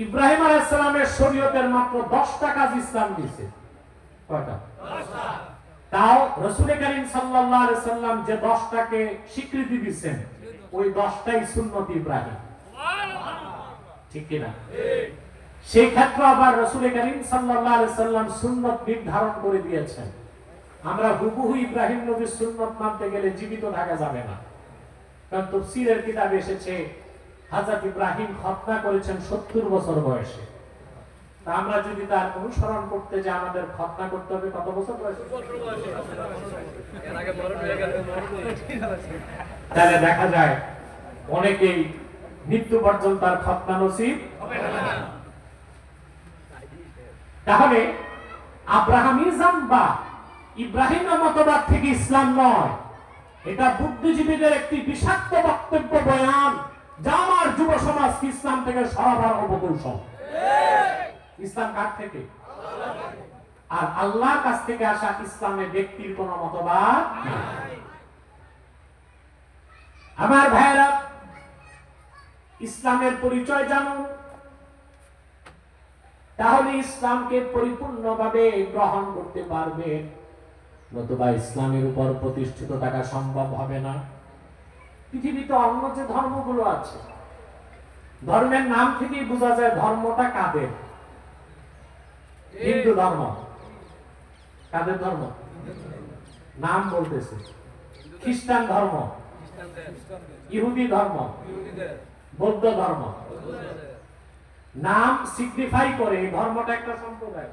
ইব্রাহিম আলাইহিস সালামের শরীয়তের মাত্র 10টা কাজ ইসলাম দিয়েছে। কয়টা? 10টা। তাও রাসূল করিম সাল্লাল্লাহু আলাইহি সাল্লাম যে 10টাকে স্বীকৃতি দিয়েছেন, ওই 10টাই সুন্নত ইব্রাহিম। ঠিক কি না? সেই ক্ষেত্রে আবার রাসূল করিম সাল্লাল্লাহু আলাইহি সাল্লাম সুন্নত নির্ধারণ করে দিয়েছেন। আমরা হুবহু ইব্রাহিম নবীর সুন্নত মানতে গেলে জীবিত থাকা যাবে না। কারণ তাফসীরের কিতাবে এসেছে হযরত ইব্রাহিম খতনা করেছেন 70 বছর বয়সে। তা আমরা যদি তার অনুসরণ করতে যাই, আমাদের খতনা করতে হবে কত বছর বয়সে? এর আগে মরণ হয়ে গেল। তাহলে দেখা যায় অনেকেই মৃত্যু পর্যন্ত তার খতনা নসিব হবে না। তাহলে আব্রাহামিজম বা ইব্রাহিমের মতবাদ থেকে ইসলাম নয়, এটা বুদ্ধিজীবীদের একটি বিষাক্ত বক্তব্য, বয়ান, যা আমার যুব সমাজকে ইসলাম থেকে সরাবার অপকৌশল। ইসলাম কার থেকে? আর আল্লাহর কাছ থেকে আসা ইসলামে ব্যক্তির কোন মতবাদ নাই। আমার ভাইরা, ইসলামের পরিচয় জানুন, তাহলে ইসলামকে পরিপূর্ণভাবে গ্রহণ করতে পারবেন, নতুবা ইসলামের উপর প্রতিষ্ঠিত থাকা সম্ভব হবে না। পৃথিবীতে অন্য যে ধর্মগুলো আছে, ধর্মের নাম থেকেই বোঝা যায় ধর্মটা কাদের। হিন্দু ধর্ম কাদের ধর্ম? নাম বলতেছে। খ্রিস্টান ধর্ম, ইহুদি ধর্ম, বৌদ্ধ ধর্ম। নাম সিগনিফাই করে এই ধর্মটা একটা সম্প্রদায়।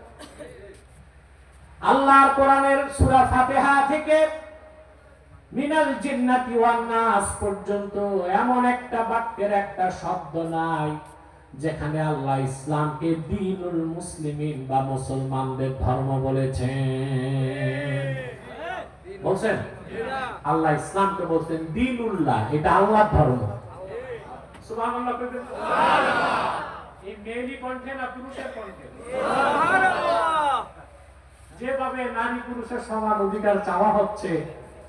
আল্লাহর কোরআনের সূরা ফাতিহা থেকে মিনাল জিন্নাতি ওয়ান নাস পর্যন্ত এমন একটা বাক্যের একটা শব্দ নাই যেখানে আল্লাহ ইসলামকে দ্বীনুল মুসলিমিন বা মুসলমানদের ধর্ম বলেছেন। বলছেন? আল্লাহ ইসলামকে বলছেন দ্বীনুল্লাহ, এটা আল্লাহর ধর্ম। সুবহানাল্লাহ কইবেন। সুবহানাল্লাহ। এই মেয়েলি কণ্ঠে না পুরুষের কণ্ঠে? সুবহানাল্লাহ। যেভাবে নারী পুরুষের সমান অধিকার চাওয়া হচ্ছে,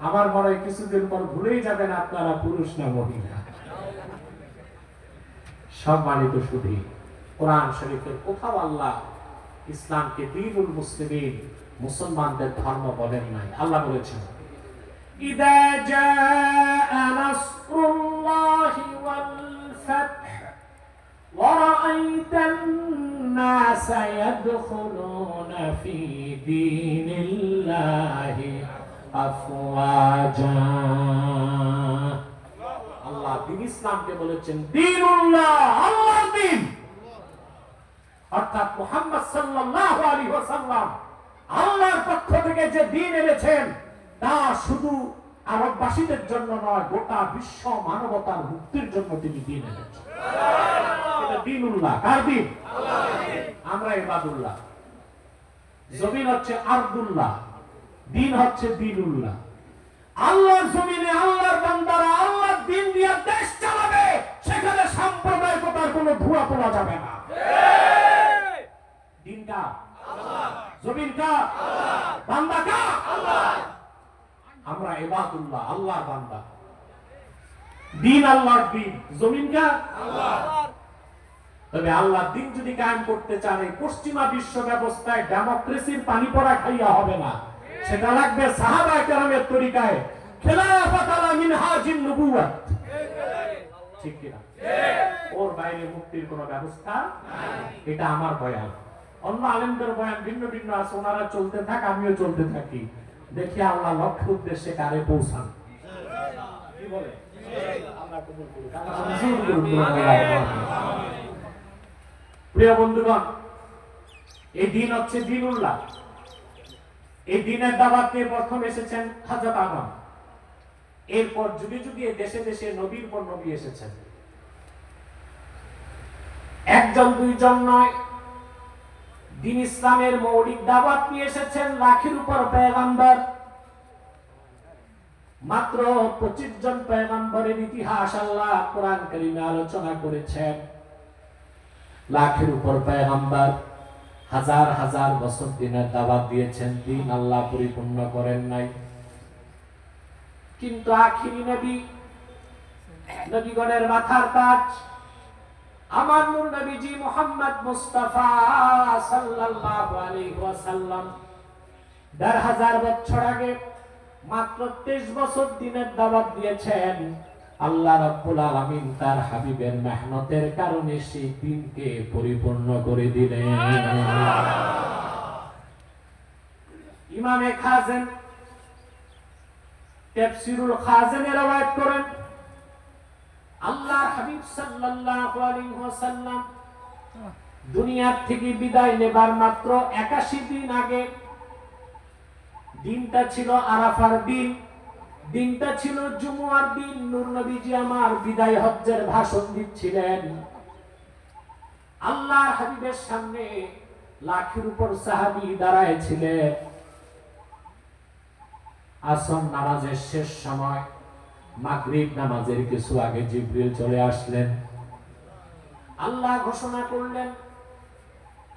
আমার মনে হয় কিছুদিন পর ভুলেই যাবেন আপনারা পুরুষ না মহিলা। সম্মানিত শুধু কোরআন শরীফের কোথাও আল্লাহ ইসলামকে দ্বীনুল মুসলিমিন, মুসলমানদের ধর্ম বলেন নাই। আল্লাহ বলেছেন, ইদা জাআ নাসরুল্লাহি ওয়াল ফাতহ ওয়া রাআইতান নাসা ইয়াদখুলুনা ফি দীনিল্লাহি আফওয়াজা। আল্লাহ দ্বীন ইসলামকে বলেছেন দ্বীনুল্লাহ, আল্লাহর দ্বীন, অর্থাৎ মুহাম্মদ সাল্লাল্লাহু আলাইহি ওয়াসাল্লাম আল্লাহর পক্ষ থেকে যে দ্বীন এনেছেন, তা শুধু আরববাসীদের জন্য নয়, গোটা বিশ্ব মানবতার মুক্তির জন্য তিনি দ্বীন এনেছেন। এটা দ্বীনুল্লাহ। কার দ্বীন? আল্লাহর দ্বীন। আমরা ইবাদুল্লাহ। জমিন হচ্ছে আরদুল্লাহ, দিন হচ্ছে দিনুল্লাহ। আল্লাহর জমিনে আল্লাহর বান্দারা আল্লাহর দিন দিয়ে দেশ চালাবে, সেখানে সাম্প্রদায়িকতার কোনো ধোঁয়া তোলা যাবে না। দিন কার? আল্লাহ। জমিন কার? আল্লাহ। বান্দা কার? আল্লাহ। আমরা ইবাদুল্লাহ, আল্লাহর বান্দা। দিন আল্লাহর দিন, জমিন কার? আল্লাহ। তবে আল্লাহর দিন যদি কায়েম করতে চান, এই পশ্চিমা বিশ্ব ব্যবস্থায় ডেমোক্রেসির পানি পড়া খাইয়া হবে না, সেটা লাগবে সাহাবায়ে কেরামের তরিকায়, খেলাফত আলা মিনহাজিন নবুওয়াত। ঠিক কি না? ওর বাইরে মুক্তির কোনো ব্যবস্থা নাই। এটা আমার বয়ান, অন্য আলেমদের বয়ান ভিন্ন ভিন্ন আছে, ওনারা চলতে থাক, আমিও চলতে থাকি, দেখি আল্লাহ লক্ষ্য উদ্দেশ্যে কারে পৌঁছান। কি বলে? আল্লাহ কবুল করুন, আল্লাহ মঞ্জুর করুন। প্রিয় বন্ধুগণ, এই দিন হচ্ছে দিনুল্লাহ। এই দিনের দাওয়াত নিয়ে প্রথম এসেছেন হযরত আদম, এরপর যুগে যুগে দেশে দেশে নবীর পর নবী এসেছেন। একজন দুইজন নয়, দিন ইসলামের মৌলিক দাওয়াত নিয়ে এসেছেন লাখের উপর পয়গম্বর। মাত্র 25 জন পয়গম্বরের ইতিহাস আল্লাহ কোরআন কারীমে আলোচনা করেছেন। লাখের উপর পয়গম্বর হাজার হাজার বছর দিনের দাওয়াত দিয়েছেন, দিন আল্লাহ পরিপূর্ণ করেন নাই। কিন্তু আখিরি নবী, নবীগণের মাথার তাজ আমার নূর নবীজি মুহাম্মদ মুস্তাফা সাল্লাল্লাহু আলাইহি ওয়াসাল্লাম ১৫০০ বছর আগে মাত্র 23 বছর দিনের দাওয়াত দিয়েছেন। আল্লাহ রাব্বুল আলামিন তার হাবিবের মেহনতের কারণে সেই দিনকে পরিপূর্ণ করে দিলেন। ইমামে খাজেন তাফসীরুল খাজেনে রওয়ায়াত করেন, আল্লাহর হাবিব সাল্লাল্লাহু আলাইহি ওয়াসাল্লাম দুনিয়া থেকে বিদায় নেবার মাত্র 81 দিন আগে, দিনটা ছিল আরাফার দিন, দিনটা ছিল জুমুয়ার দিন, নূর নবীজি আমার বিদায় হজ্জের ভাষণ দিচ্ছিলেন। আল্লাহর হাবিবের সামনে লাখের উপর সাহাবী দাঁড়ায় ছিলেন। আসর নামাজের শেষ সময়, মাগরিব নামাজের কিছু আগে জিবরিল চলে আসলেন। আল্লাহ ঘোষণা করলেন,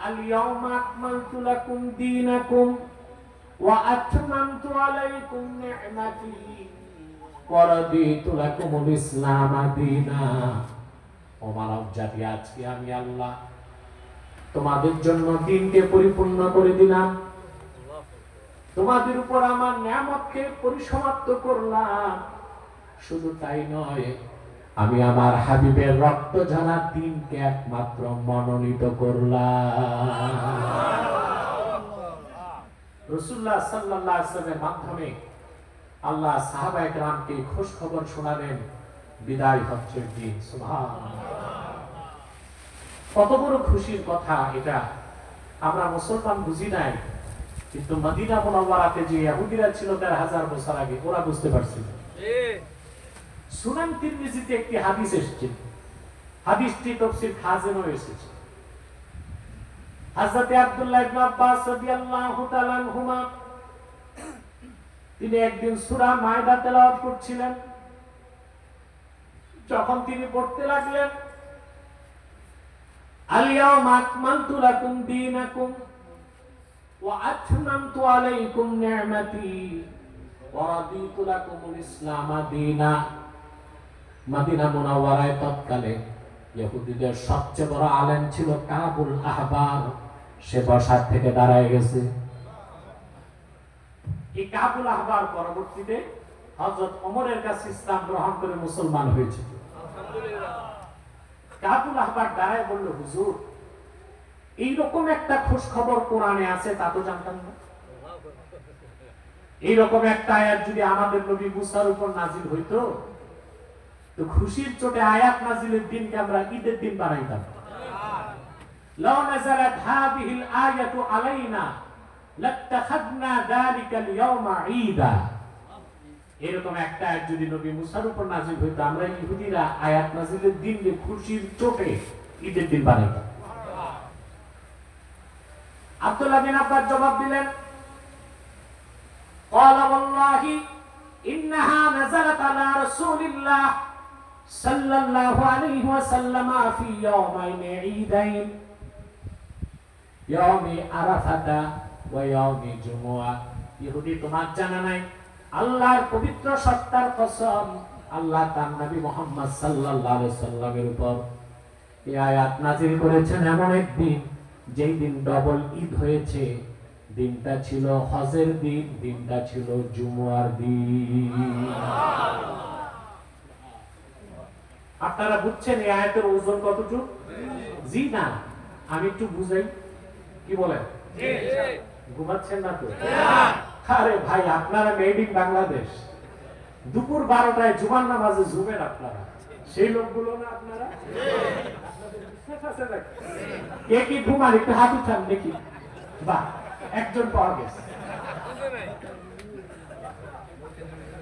আল ইয়াউমা আকমালতু লাকুম দীনাকুম ওয়া আতমামতু আলাইকুম নি'মাতি ওয়া রাদিতু লাকুমুল ইসলাম দীনা। ও মানব জাতি, আজকে আমি আল্লাহ তোমাদের জন্য দিনকে পরিপূর্ণ করে দিলাম, তোমাদের উপর আমার নিয়ামতকে পরিসমাপ্ত করলাম। শুধু তাই নয়, আমি আমার হাবিবের রক্ত ঝরা দিনকে একমাত্র মনোনীত করলাম। রাসূলুল্লাহ সাল্লাল্লাহু আলাইহি ওয়াসাল্লামের মাধ্যমে আল্লাহ সাহাবায়ে কেরামকে খুশ খবর শোনালেন বিদায় হজ্জের দিন। সুবহানাল্লাহ, কত বড় খুশির কথা এটা! আমরা মুসলমান বুঝি নাই, কিন্তু মদিনা মুনাওয়ারাতে যে ইহুদিরা ছিল ১৩,০০০ বছর আগে, ওরা বুঝতে পারছিল। সুনান তিরমিজিতে একটি হাদিস এসেছে, হাদিসটি তাফসীর খাজেনও এসেছে। হযরত আব্দুল্লাহ ইবনে আব্বাস রাদিয়াল্লাহু তাআলা আনহুমা তিনি একদিন সূরা মায়দা তেলাওয়াত করছিলেন। যখন তিনি পড়তে লাগলেন, আল ইয়াউমা আকমালতু লাকুম দীনাকুম ওয়া আতমামতু আলাইকুম নি'মাতি ওয়া রাদিতু লাকুমুল ইসলাম দীনা। মদিনা মুনাওয়ারায় তৎকালে ইহুদিদের সবচেয়ে বড় আলেম ছিল কাবুল আহবার, সে বসার থেকে দাঁড়ায় গেছে। এই কাবুল আহবার পরবর্তীতে হযরত ওমরের কাছে ইসলাম গ্রহণ করে মুসলমান হয়েছে। আলহামদুলিল্লাহ। কাবুল আহবার দাঁড়ায় বলল, হুজুর, এইরকম একটা খোঁজ খবর কোরআনে আছে, তা তো জানতাম না। এইরকম একটা আয়াত যদি আমাদের নবী মুসার উপর নাজিল হইতো, তো খুশির চোটে আয়াত নাজিলের দিনকে আমরা ঈদের দিন বানাইতাম। লাউ নাযালাত হাযিহিল আয়াতু আলাইনা লাত্তাখাযনা যালিকাল ইয়াওমা ঈদা। এরকম একটা আয়াত যদি নবী মুসার উপর নাজিল হইতো, আমরা ইহুদিরা আয়াত নাজিলের দিনকে খুশির চোটে ঈদের দিন বানাইতাম। আব্দুল্লাহ বিন আব্বাস জবাব দিলেন, ক্বালা ওয়াল্লাহি ইন্নাহা নাযালাত আলা রাসূলিল্লাহ সাল্লাল্লাহু আলাইহি ওয়াসাল্লাম ফি ইয়াওমাইনি ঈদাইন, ইয়াউমি আরাফাতা ওয়া ইয়াউমি জুমুআহ। ইহুদি, তোমার জানা নাই? আল্লাহর পবিত্র সত্তার কসম, আল্লাহ তার নবী মুহাম্মদ সাল্লাল্লাহু আলাইহি সাল্লামের উপর এই আয়াত নাযিল করেছেন এমন একদিন যেই দিন ডবল ঈদ হয়েছে। দিনটা ছিল হজের দিন, দিনটা ছিল জুমুয়ার দিন। আপনারা বুঝছেন এই আয়াতের ওজন কতটুকু? জি না, আমি একটু বুঝাই। কি বলেন? ঘুমাচ্ছেন না তো? আরে ভাই, আপনারা মেড ইন বাংলাদেশ। দুপুর 12টায় জুমার নামাজে ঝুমেন আপনারা, সেই লোকগুলো না আপনারা? কে কি ঘুমান? একটু হাত উঠান দেখি। বাহ, একজন পাওয়া গেছে।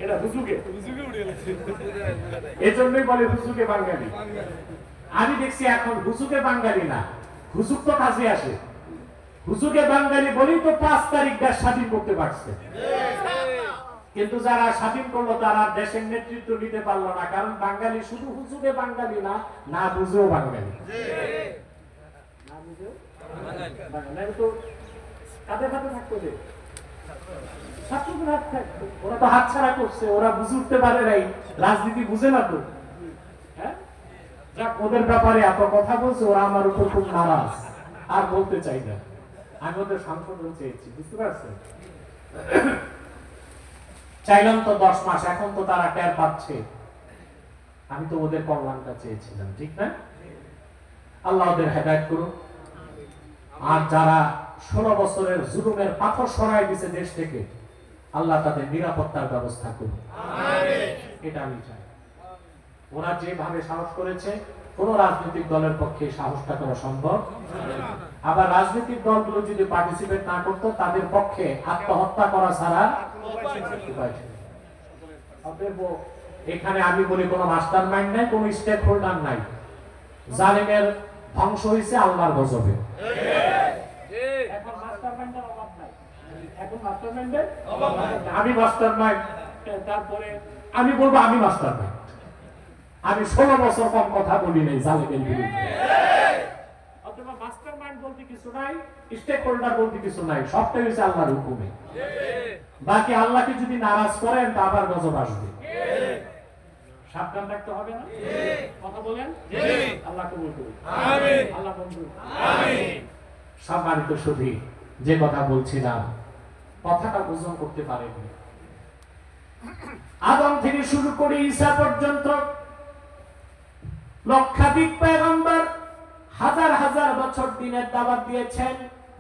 এটা হুজুগে, এজন্যই বলে হুজুগে বাঙালি। আমি দেখছি এখন হুজুগে বাঙালি না, হুজুগ তো কাজে আসে। হুজুগে বাঙালি বলেই তো 5 তারিখ দেশ স্বাধীন করতে পারছে। কিন্তু যারা স্বাধীন করলো তারা দেশের নেতৃত্ব নিতে পারলো না, কারণ বাঙালি শুধু হুজুগে বাঙালি না, না বুঝেও বাঙালি। না বুঝেও বাঙালি তো কাদের হাতে থাকতো যে ছাত্রদের হাত থাকতো। ওরা তো হাত ছাড়া করছে, ওরা বুঝে উঠতে পারে নাই, রাজনীতি বুঝে না তো। হ্যাঁ, যাক, ওদের ব্যাপারে এত কথা বলছে, ওরা আমার উপর খুব নারাজ, আর বলতে চাই না। আমি ওদের সংশোধন চেয়েছি, বুঝতে পারছেন? চাইলাম তো 10 মাস, এখন তো তারা টের পাচ্ছে। আমি তো ওদের কল্যাণটা চেয়েছিলাম, ঠিক না? আল্লাহ ওদের হেদায়েত করুন। আর যারা 16 বছরের জুলুমের পাথর সরাই দিয়েছে দেশ থেকে, আল্লাহ তাদের নিরাপত্তার ব্যবস্থা করুন। এটা আমি চাই। ওরা যেভাবে সাহস করেছে, কোন রাজনৈতিক দলের পক্ষে সাহসটা করা সম্ভব। আবার রাজনৈতিক দলগুলো যদি পার্টিসিপেট না করতো, তাদের পক্ষে আত্মহত্যা করা ছাড়া উপায় ছিল। অতএব এখানে আমি বলি, কোন মাস্টার মাইন্ড নাই, কোন স্টেক হোল্ডার নাই। জালিমের ধ্বংস হয়েছে আল্লাহর গজবে। এখন মাস্টার মাইন্ডের অভাব নাই, এখন মাস্টার মাইন্ডের অভাব নাই। আমি মাস্টার মাইন্ড, তারপরে আমি বলবো আমি মাস্টার মাইন্ড। আমি 16 বছর কম কথা বলি নাই জালিমের বিরুদ্ধে। অথবা মাস্টার মাইন্ড বলতে কিছু নাই, স্টেক হোল্ডার বলতে কিছু নাই, সবটাই হচ্ছে আল্লাহর হুকুমে। বাকি আল্লাহকে যদি নারাজ করেন, তা আবার গজব আসবে। সাবধান থাকতে হবে না? কথা বলেন। আল্লাহ কবুল করুন, আমিন। আল্লাহ মঞ্জুর, আমিন। সম্মানিত সুধী, যে কথা বলছিলাম, কথাটা ওজন করতে পারেনি। আদম থেকে শুরু করে ঈসা পর্যন্ত লক্ষাধিক পয়গম্বর হাজার হাজার বছর দিনের দাওয়াত দিয়েছেন,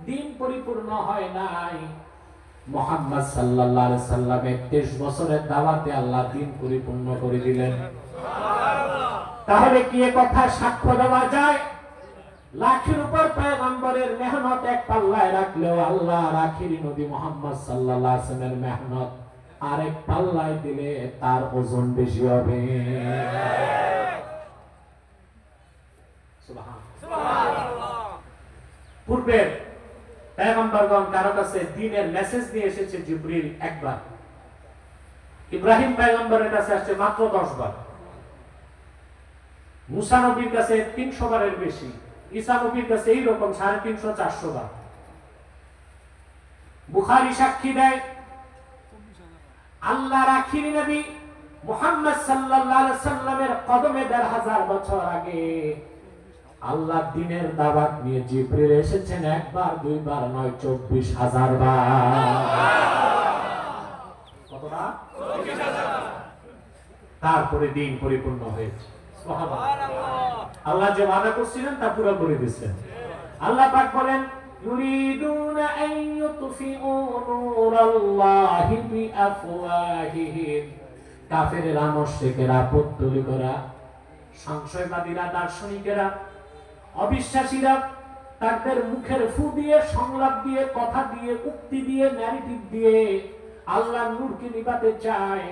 দিন পরিপূর্ণ হয় নাই। মুহাম্মদ সাল্লাল্লাহু আলাইহি সাল্লাম 23 বছরের দাওয়াতে আল্লাহ দিন পরিপূর্ণ করে দিলেন। তাহলে কি এ কথা সাক্ষ্য দেওয়া যায়? লাখের উপর পয়গম্বরের মেহনত এক পাল্লায় রাখলেও আল্লাহর আখিরি নবী মুহাম্মদ সাল্লাল্লাহু আলাইহি ওয়াসাল্লামের মেহনত আরেক পাল্লায় দিলে তার ওজন বেশি হবে। সুবহানাল্লাহ। পূর্বের পয়গম্বরগণ কারো কাছে দ্বীনের মেসেজ নিয়ে এসেছে জিবরিল একবার, ইব্রাহিম পয়গম্বরের কাছে আসছে মাত্র 10 বার, মুসা নবীর কাছে 300 বারের বেশি, ঈসা নবীর কাছে এইরকম 350-400 বার। বুখারী সাক্ষী দেয়, আল্লাহর আখিরি নবী মুহাম্মদ সাল্লাল্লাহু আলাইহি সাল্লামের কদমে 1500 বছর আগে আল্লাহ দ্বীনের দাওয়াত নিয়ে জিবরিল এসেছেন একবার, দুইবার নয়, 24,000 বার। কতটা? 24,000। তারপরে দিন পরিপূর্ণ হয়েছে। সুবহানাল্লাহ। আল্লাহ যে ওয়াদা করেছিলেন তা পুরো করে দিয়েছেন। আল্লাহ পাক বলেন, ইউরিদুনা আন ইউতফিউ নূরাল্লাহি বিআফওয়াহিহিম। কাফেররা, মুশরিকেরা, পুত্তলিকেরা, সংশয়বাদীরা, দার্শনিকেরা, অবিশ্বাসীরা তাদের মুখের ফু দিয়ে, সংলাপ দিয়ে, কথা দিয়ে, উক্তি দিয়ে, ন্যারেটিভ দিয়ে আল্লাহর নূরকে নিভাতে চায়।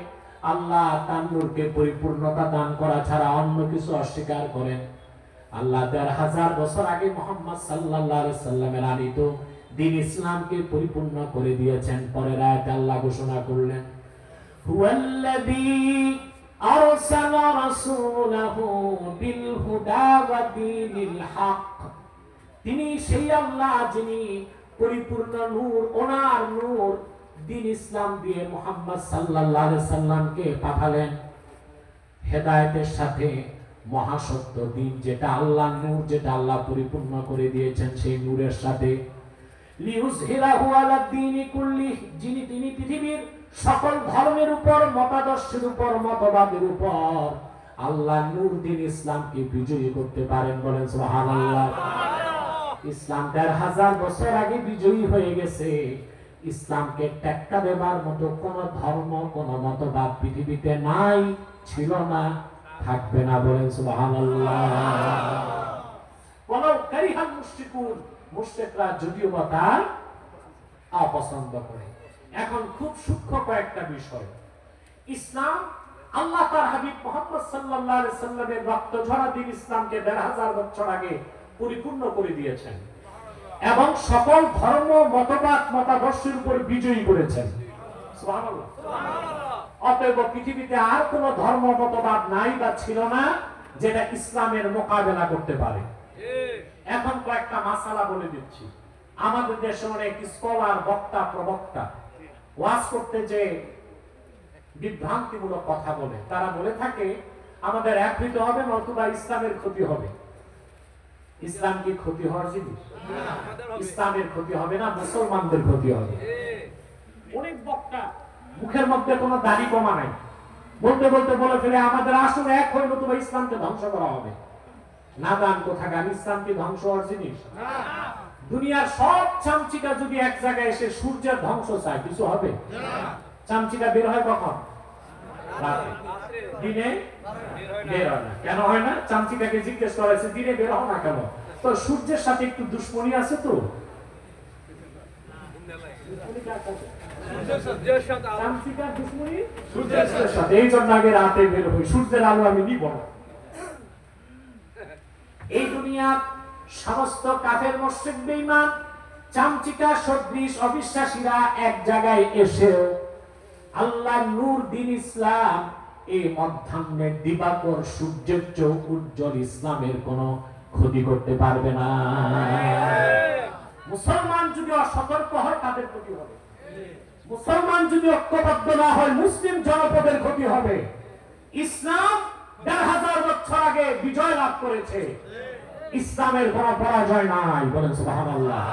আল্লাহ তার নূরকে পরিপূর্ণতা দান করা ছাড়া অন্য কিছু অস্বীকার করেন। আল্লাহ 1500 বছর আগে মুহাম্মদ সাল্লাল্লাহু আলাইহি সাল্লামের আনিত দিন ইসলামকে পরিপূর্ণ করে দিয়েছেন। পরের আয়াতে আল্লাহ ঘোষণা করলেন, হুয়াল্লাযী আরসালা রাসূলাহু বিল হুদা ওয়া দীনিল হক। তিনি সেই আল্লাহ যিনি পরিপূর্ণ নূর, ওনার নূর দ্বীন ইসলাম দিয়ে মুহাম্মদ সাল্লাল্লাহু আলাইহি সাল্লামকে পাঠালেন, হেদায়েতের সাথে মহাসত্য দ্বীন, যেটা আল্লাহ নূর, যেটা আল্লাহ পরিপূর্ণ করে দিয়েছেন সেই নূরের সাথে। লিউযহিরাহু আলা দ্বীনি কুল্লি, যিনি তিনি পৃথিবীর সকল ধর্মের উপর, মতাদর্শের উপর, মতবাদের উপর আল্লাহ নূর দ্বীন ইসলামকে বিজয়ী করতে পারেন। বলেন সুবহানাল্লাহ। ইসলাম ১৫০০ বছর আগে বিজয়ী হয়ে গেছে। ইসলামকে টেক্কা দেবার মতো কোন ধর্ম, কোন মতবাদ পৃথিবীতে নাই, ছিল না, থাকবে না। বলেন সুবহানাল্লাহ। ওয়ালাউ কারিহাল মুশরিকুন, মুশরিকরা যদিও বা তার অপছন্দ করে। এখন খুব সূক্ষ্ম কয়েকটা বিষয়। ইসলাম, আল্লাহ তার হাবিব মুহাম্মদ সাল্লাল্লাহু আলাইহি সাল্লামের রক্ত ঝরা দ্বীন ইসলামকে ১৫০০ বছর আগে পরিপূর্ণ করে দিয়েছেন এবং সকল ধর্ম, মতবাদ, মতাদর্শের উপর বিজয়ী করেছেন। সুবহানাল্লাহ। অতএব পৃথিবীতে আর কোন ধর্ম, মতবাদ নাই বা ছিল না যেটা ইসলামের মোকাবেলা করতে পারে। এখন কয়েকটা মাসালা বলে দিচ্ছি। আমাদের দেশে অনেক স্কলার, বক্তা, প্রবক্তা ওয়াজ করতে যে বিভ্রান্তিমূলক কথা বলে, তারা বলে থাকে আমাদের এক হইতে হবে, নতুবা ইসলামের ক্ষতি হবে। ইসলাম কি ক্ষতি হওয়ার জিনিস? ইসলামের ক্ষতি হবে না, মুসলমানদের ক্ষতি হবে। অনেক বক্তা মুখের মধ্যে কোনো দাড়ি কমা নাই, বলতে বলতে বলে ফেলে আমাদের আসলে এক হয়ে, নতুবা ইসলামকে ধ্বংস করা হবে। নাদান কোথাকার, ইসলাম কি ধ্বংস হওয়ার জিনিস? দুনিয়ার সব চামচিকা যদি এক জায়গায় এসে সূর্যের ধ্বংস চায়, কিছু হবে? চামচিকা বের হয় কখন? রাতে। দিনে বের হয় না। কেন হয় না? চামচিকাকে জিজ্ঞেস করা হয়েছে দিনে বের হয় না কেন? তো সূর্যের সাথে একটু দুশ্মনী আছে তো। চামচিকার দুশ্মনী সূর্যের সাথে, এই জন্য আগে রাতে বের হই, সূর্যের আলো আমি নিব না। এই দুনিয়ার সমস্ত কাফের, মুশরিক, বেঈমান, চামচিকা সদৃশ অবিশ্বাসীরা এক জায়গায় এসে আল্লাহ নূর দ্বীন ইসলাম, এই মধ্যাহ্নের দিবাকর সূর্যের চোখ উজ্জ্বল ইসলামের কোন ক্ষতি করতে পারবে না। মুসলমান যদি অসতর্ক হয় তাদের ক্ষতি হবে। মুসলমান যদি ঐক্যবদ্ধ না হয় মুসলিম জনপদের ক্ষতি হবে। ইসলাম ১৫০০ বছর আগে বিজয় লাভ করেছে, ইসলামের কোন পরাজয় নাই। বলেন সুবহানাল্লাহ।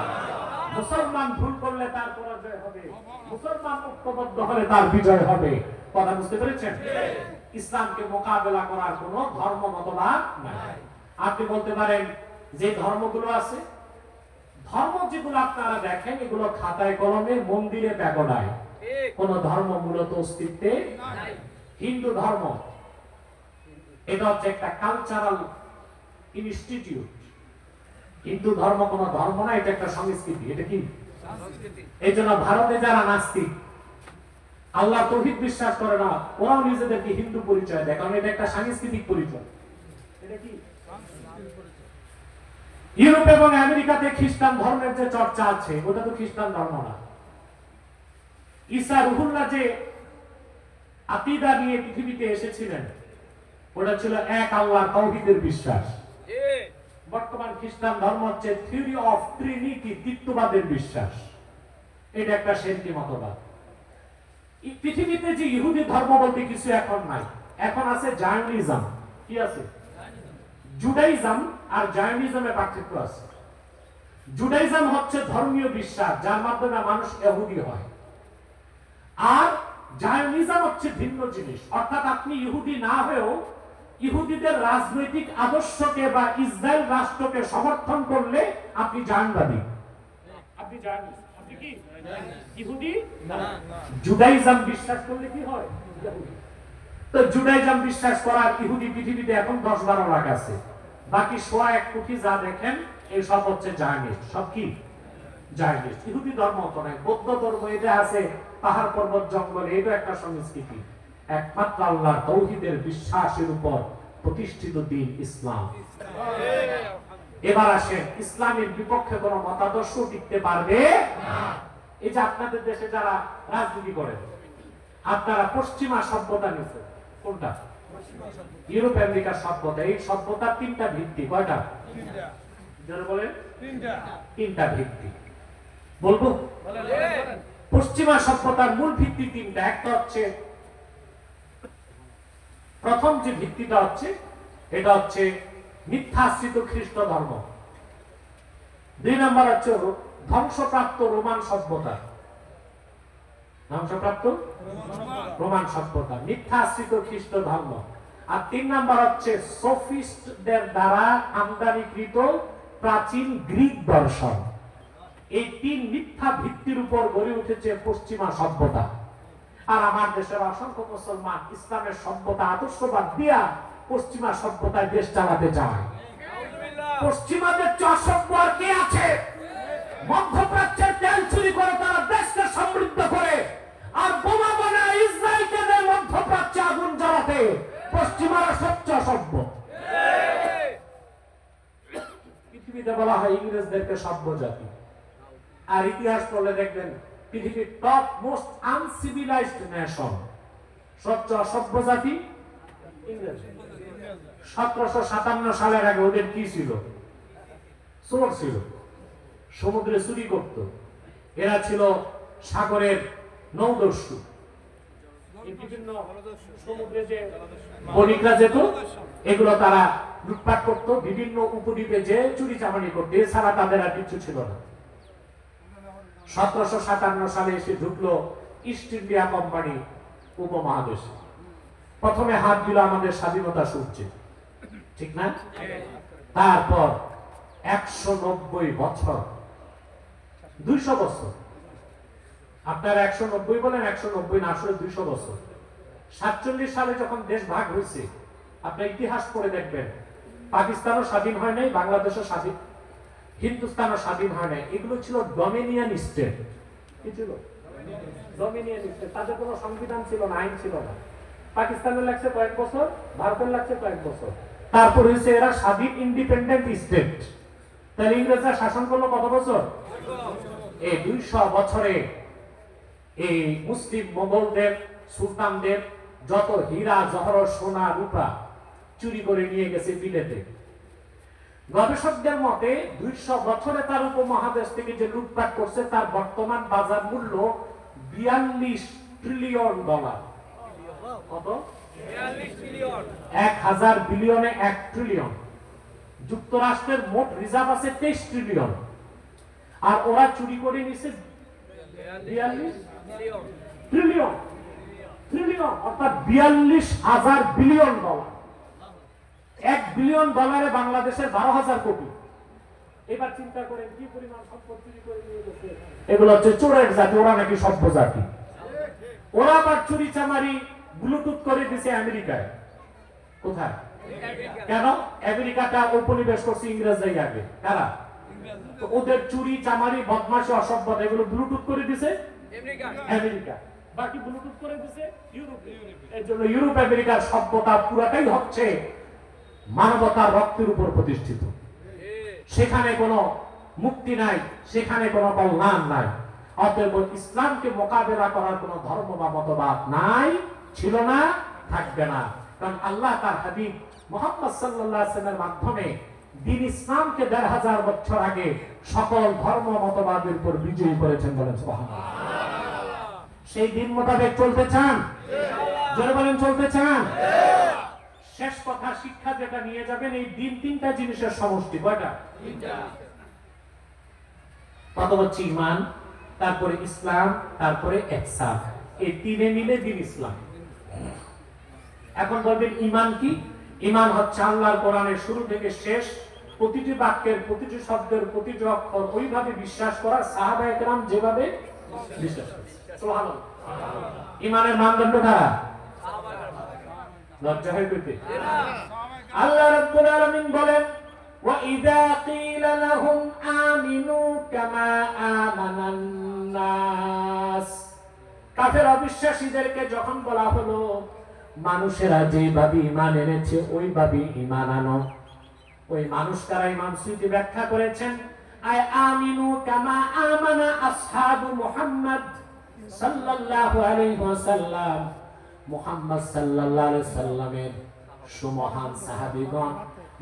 মুসলমান ভুল করলে তার পরাজয় হবে, মুসলমান ঐক্যবদ্ধ হলে তার বিজয় হবে। কথা বুঝতে পেরেছেন? ইসলামকে মোকাবেলা করার কোন ধর্ম, মতবাদ নাই। আপনি বলতে পারেন যে ধর্মগুলো আছে, ধর্ম যেগুলো আপনারা দেখেন এগুলো খাতায় কলমে, মন্দিরে, প্যাগোডায়, কোন ধর্ম মূলত অস্তিত্বে নাই। হিন্দু ধর্ম এটা হচ্ছে একটা কালচারাল ইনস্টিটিউট। হিন্দু ধর্ম কোন ধর্ম না, এটা একটা সংস্কৃতি। এটা কি? এই জন্য ভারতে যারা নাস্তিক, আল্লাহ তৌহিদ বিশ্বাস করে না, ওরাও নিজেদেরকে হিন্দু পরিচয় দেয়, কারণ এটা একটা সাংস্কৃতিক পরিচয়। এটা কি? ইউরোপ এবং আমেরিকাতে খ্রিস্টান ধর্মের যে চর্চা আছে, ওটা তো খ্রিস্টান ধর্ম না। ঈসা রুহুল্লাহ যে আকীদা নিয়ে পৃথিবীতে এসেছিলেন, ওটা ছিল এক আল্লাহ, তাওহীদের বিশ্বাস। বর্তমান খ্রিস্টান ধর্ম হচ্ছে থিওরি অফ ট্রিনিটি, তৃতীয়বাদের বিশ্বাস। এটা একটা শিরকি মতবাদ। পৃথিবীতে যে ইহুদি ধর্ম বলতে কিছু এখন নাই, এখন আছে জায়নিজম। কি আছে? জুডাইজম আর জায়নিজমে পার্থক্য আছে। জুডাইজম হচ্ছে ধর্মীয় বিশ্বাস, যার মাধ্যমে মানুষ ইহুদি হয়। আর জায়নিজম হচ্ছে ভিন্ন জিনিস, অর্থাৎ আপনি ইহুদি না হয়েও ইহুদিদের রাজনৈতিক আদর্শকে বা ইসরায়েল রাষ্ট্রকে সমর্থন করলে আপনি জায়নবাদী। আপনি জায়নিস্ট। আপনি কি ইহুদি না? জুডাইজম বিশ্বাস করলে কি হয়? তো জুডাইজম বিশ্বাস করার ইহুদি পৃথিবীতে এখন ১০-১২ লাখ আছে। বাকি ১০১ কোটি যা দেখেন এই সব হচ্ছে জায়নিস্ট। সব কি? জায়নিস্ট। ইহুদি ধর্ম তো নাই। বৌদ্ধ ধর্ম এটা আছে পাহাড়, পর্বত, জঙ্গলে, এটা একটা সংস্কৃতি। একমাত্র আল্লাহর তাওহীদের বিশ্বাসের উপর প্রতিষ্ঠিত দ্বীন ইসলাম। এবার আসেন, ইসলামের বিপক্ষে কোন মতাদর্শ টিকতে পারবে না। এই যে আপনাদের দেশে যারা রাজনীতি করেন, আপনারা পশ্চিমা সভ্যতা নিচ্ছে, কোনটা? ইউরোপ আমেরিকার সভ্যতা। এই সভ্যতার তিনটা ভিত্তি। কয়টা? বলেন। তিনটা ভিত্তি বলবো। পশ্চিমা সভ্যতার মূল ভিত্তি তিনটা। একটা হচ্ছে, প্রথম যে ভিত্তিটা হচ্ছে, এটা হচ্ছে মিথ্যাশ্রিত খ্রিস্ট ধর্ম। 2 নম্বর হচ্ছে ধ্বংসপ্রাপ্ত রোমান সভ্যতা। ধ্বংসপ্রাপ্ত রোমান সভ্যতা, মিথ্যাশ্রিত খ্রিস্ট ধর্ম। আর 3 নম্বর হচ্ছে সোফিস্টদের দ্বারা আমদানিকৃত প্রাচীন গ্রিক দর্শন। এই 3 মিথ্যা ভিত্তির উপর গড়ে উঠেছে পশ্চিমা সভ্যতা। আর আমার দেশের অসংখ্য মুসলমান ইসলামের সভ্যতা আদর্শবাদ দিয়া পশ্চিমা সভ্যতায় দেশ চালাতে চায়। পশ্চিমাদের অসভ্য আর কে আছে? মধ্যপ্রাচ্যের তেল চুরি করে তারা দেশকে সমৃদ্ধ করে, আর বোমা বানায় ইসরায়েলকে দেয় মধ্যপ্রাচ্যে আগুন জ্বালাতে। পশ্চিমারা সবচেয়ে অসভ্য। পৃথিবীতে বলা হয় ইংরেজদেরকে সভ্য জাতি, আর ইতিহাস পড়লে দেখবেন পৃথিবীর টপ মোস্ট আনসিভিলাইজড নেশন, সবচেয়ে অসভ্য জাতি ইংরেজ। 1757 সালের আগে ওদের কি ছিল? চোর ছিল, সমুদ্রে চুরি করত। এরা ছিল সাগরের নৌদস্যু। বিভিন্ন সমুদ্রে যে বণিকরা যেত, এগুলো তারা লুটপাট করত, বিভিন্ন উপদ্বীপে যে চুরি চামারি করত। এছাড়া তাদের আর কিছু ছিল না। 1757 সালে এসে ঢুকলো ইস্ট ইন্ডিয়া কোম্পানি উপমহাদেশে। প্রথমে হাত দিল আমাদের স্বাধীনতা সূর্যে, ঠিক না? তারপর 190 বছর, 200 বছর, আপনার 190 বলেন, 190 না, আসলে 200 বছর। 47 সালে যখন দেশ ভাগ হয়েছে, আপনার ইতিহাস পড়ে দেখবেন পাকিস্তানও স্বাধীন হয় নাই, বাংলাদেশও স্বাধীন, হিন্দুস্তানও স্বাধীন হয় নাই। এগুলো ছিল ডমিনিয়ন স্টেট। কি ছিল? Dominion state. তাদের কোনো সংবিধান ছিল না, আইন ছিল না। পাকিস্তানের লাগছে কয়েক বছর, ভারতের লাগছে কয়েক বছর, তারপর হয়েছে এরা স্বাধীন ইন্ডিপেন্ডেন্ট স্টেট। তাহলে ইংরেজরা শাসন করলো কত বছর? এই 200 বছরে এই মুসলিম মোগলদের, সুলতানদের যত হীরা জহরত সোনা রূপা চুরি করে নিয়ে গেছে বিলেতে। গবেষকদের মতে 200 বছরে তার উপমহাদেশ থেকে যে লুটপাট করছে তার বর্তমান বাজার মূল্য $42 ট্রিলিয়ন। কত? 1000 বিলিয়নে 1 ট্রিলিয়ন। যুক্তরাষ্ট্রের মোট রিজার্ভ আছে 23 ট্রিলিয়ন, আর ওরা চুরি করে নিছে 42 ট্রিলিয়ন। ট্রিলিয়ন অর্থাৎ 42,000 বিলিয়ন ডলার। $1 বিলিয়ন বাংলাদেশের 12,000 কোটি। এবার চিন্তা করেন কি পরিমাণ সম্পদ চুরি করে নিয়ে গেছে। এগুলো হচ্ছে চোরের জাতি, ওরা নাকি সভ্য জাতি। ওরা আবার চুরি চামারি ব্লুটুথ করে দিছে আমেরিকায়। কোথায়? কেন? আমেরিকাটা উপনিবেশ করছে ইংরেজরাই আগে। কারা? ওদের চুরি চামারি বদমাশি অসভ্যতা এগুলো ব্লুটুথ করে দিছে আমেরিকা, বাকি ব্লুটুথ করে দিছে ইউরোপ। এর জন্য ইউরোপ আমেরিকার সভ্যতা পুরাটাই হচ্ছে মানবতার রক্তের উপর প্রতিষ্ঠিত। সেখানে কোনো মুক্তি নাই, সেখানে কোনো কল্যাণ নাই। অতএব ইসলামকে মোকাবেলা করার কোনো ধর্ম বা মতবাদ নাই, ছিল না, থাকবে না। কারণ আল্লাহ তার হাবিব মুহাম্মদ সাল্লাল্লাহু আলাইহি ওয়াসাল্লামের মাধ্যমে দ্বীন ইসলামকে 1500 বছর আগে সকল ধর্ম মতবাদের উপর বিজয়ী করেছেন। বলেন সুবহানাল্লাহ। সেই দিন মোতাবেক চলতে চান? জোরে বলেন, চলতে চান? শেষ কথা, শিক্ষা যেটা নিয়ে যাবেন, এই দিন 3টা জিনিসের সমষ্টি। কয়টা? 3টা। প্রথম হচ্ছে ঈমান, তারপরে ইসলাম, তারপরে ইহসান। এই 3 মিলে দিন ইসলাম। এখন বলবেন ঈমান কি? ঈমান হচ্ছে আল্লাহর কোরআনের শুরু থেকে শেষ প্রতিটি বাক্যের, প্রতিটি শব্দের, প্রতিটি অক্ষর ওইভাবে বিশ্বাস করা সাহাবায়ে কেরাম যেভাবে বিশ্বাস করেছে। সুবহানাল্লাহ। ঈমানের মানদণ্ড কারা? লজ্জা হয় কইতে? আল্লাহ রাব্বুল আলামিন বলেন, ওয়া ইযা কিলা লাহুম আমিনু কামা আমানান নাস। কাফের অবিশ্বাসীদেরকে যখন বলা হলো মানুষেরা যেভাবে ঈমান এনেছে ওইভাবে ঈমান আনো, ওই মানুষ কারা? ইমাম সুয়ুতী ব্যাখ্যা করেছেন, আয় আমিনু কামা আমানা আসহাবু মুহাম্মদ সাল্লাল্লাহু আলাইহি ওয়াসাল্লাম। মুহাম্মদ সাল্লাল্লাহু আলাইহি সাল্লামের সুমহান সাহাবীগণ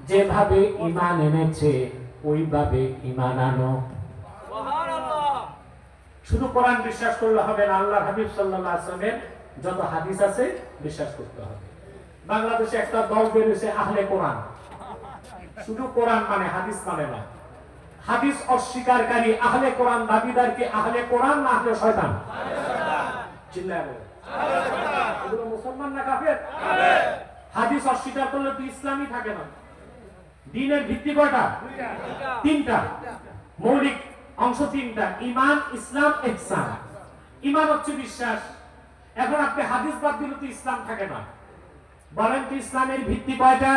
যেভাবে ঈমান এনেছে ওইভাবে ঈমান আনো। সুবহানাল্লাহ। শুধু কোরআন বিশ্বাস করলে হবে না, আল্লাহর হাবিব সাল্লাল্লাহু আলাইহি ওয়াসাল্লামের যত হাদিস আছে বিশ্বাস করতে হবে। বাংলাদেশে একটা দল বের হয়েছে আহলে কোরআন, শুধু কোরআন মানে হাদিস মানে না। হাদিস অস্বীকারী আহলে কোরআন দাবিদারকে আহলে কোরআন না আহলে শয়তান? চিল্লায় বলেন, এগুলো মুসলমান না কাফের? হাদিস অস্বীকার করলে তো ইসলামই থাকে না। দ্বীনের ভিত্তি কয়টা? তিনটা। মৌলিক অংশ তিনটা: ঈমান, ইসলাম, ইহসান। ঈমান হচ্ছে বিশ্বাস। এখন আপনি হাদিস বাদ দিলে তো ইসলাম থাকে না। বলেন তো ইসলামের ভিত্তি কয়টা?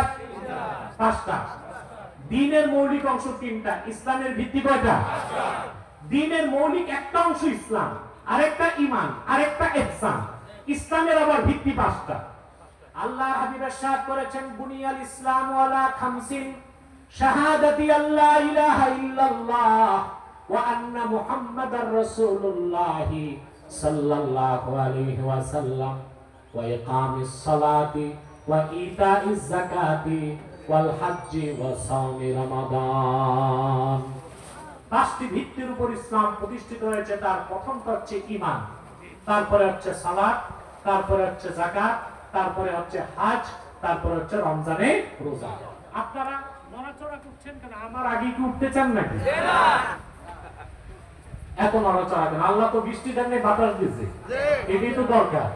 পাঁচটা। দ্বীনের মৌলিক অংশ তিনটা, ইসলামের ভিত্তি কয়টা? দ্বীনের মৌলিক একটা অংশ ইসলাম, আরেকটা ঈমান, আরেকটা ইহসান। ইসলামের আবার ভিত্তি পাঁচটা। আল্লাহ হাবিব ইরশাদ করেছেন, বুনিয়াল ইসলামু আলা খামসিন, শাহাদাতি আল্লা ইলাহা ইল্লাল্লাহ ওয়া আন্না মুহাম্মাদার রাসূলুল্লাহ সাল্লাল্লাহু আলাইহি ওয়াসাল্লাম ওয়া ইকামিস সালাতি ওয়া ইতাইজ যাকাতি ওয়াল হজ্জি ওয়া সাওমি রমাদান। পাঁচটি ভিত্তির উপর ইসলাম প্রতিষ্ঠিত হয়েছে। তার প্রথমটা হচ্ছে ঈমান, তারপরে হচ্ছে সালাত, তারপরে হচ্ছে যাকাত, তারপরে হচ্ছে হজ, তারপরে হচ্ছে রমজানে রোজা। আপনারা নড়াচড়া করছেন কেন? আমার আগে কি উঠতে চান নাকি? না, এত নড়াচড়া কেন? আল্লাহ তো বৃষ্টি দেন নাই, বাতাস দিয়েছে, এটাই তো দরকার।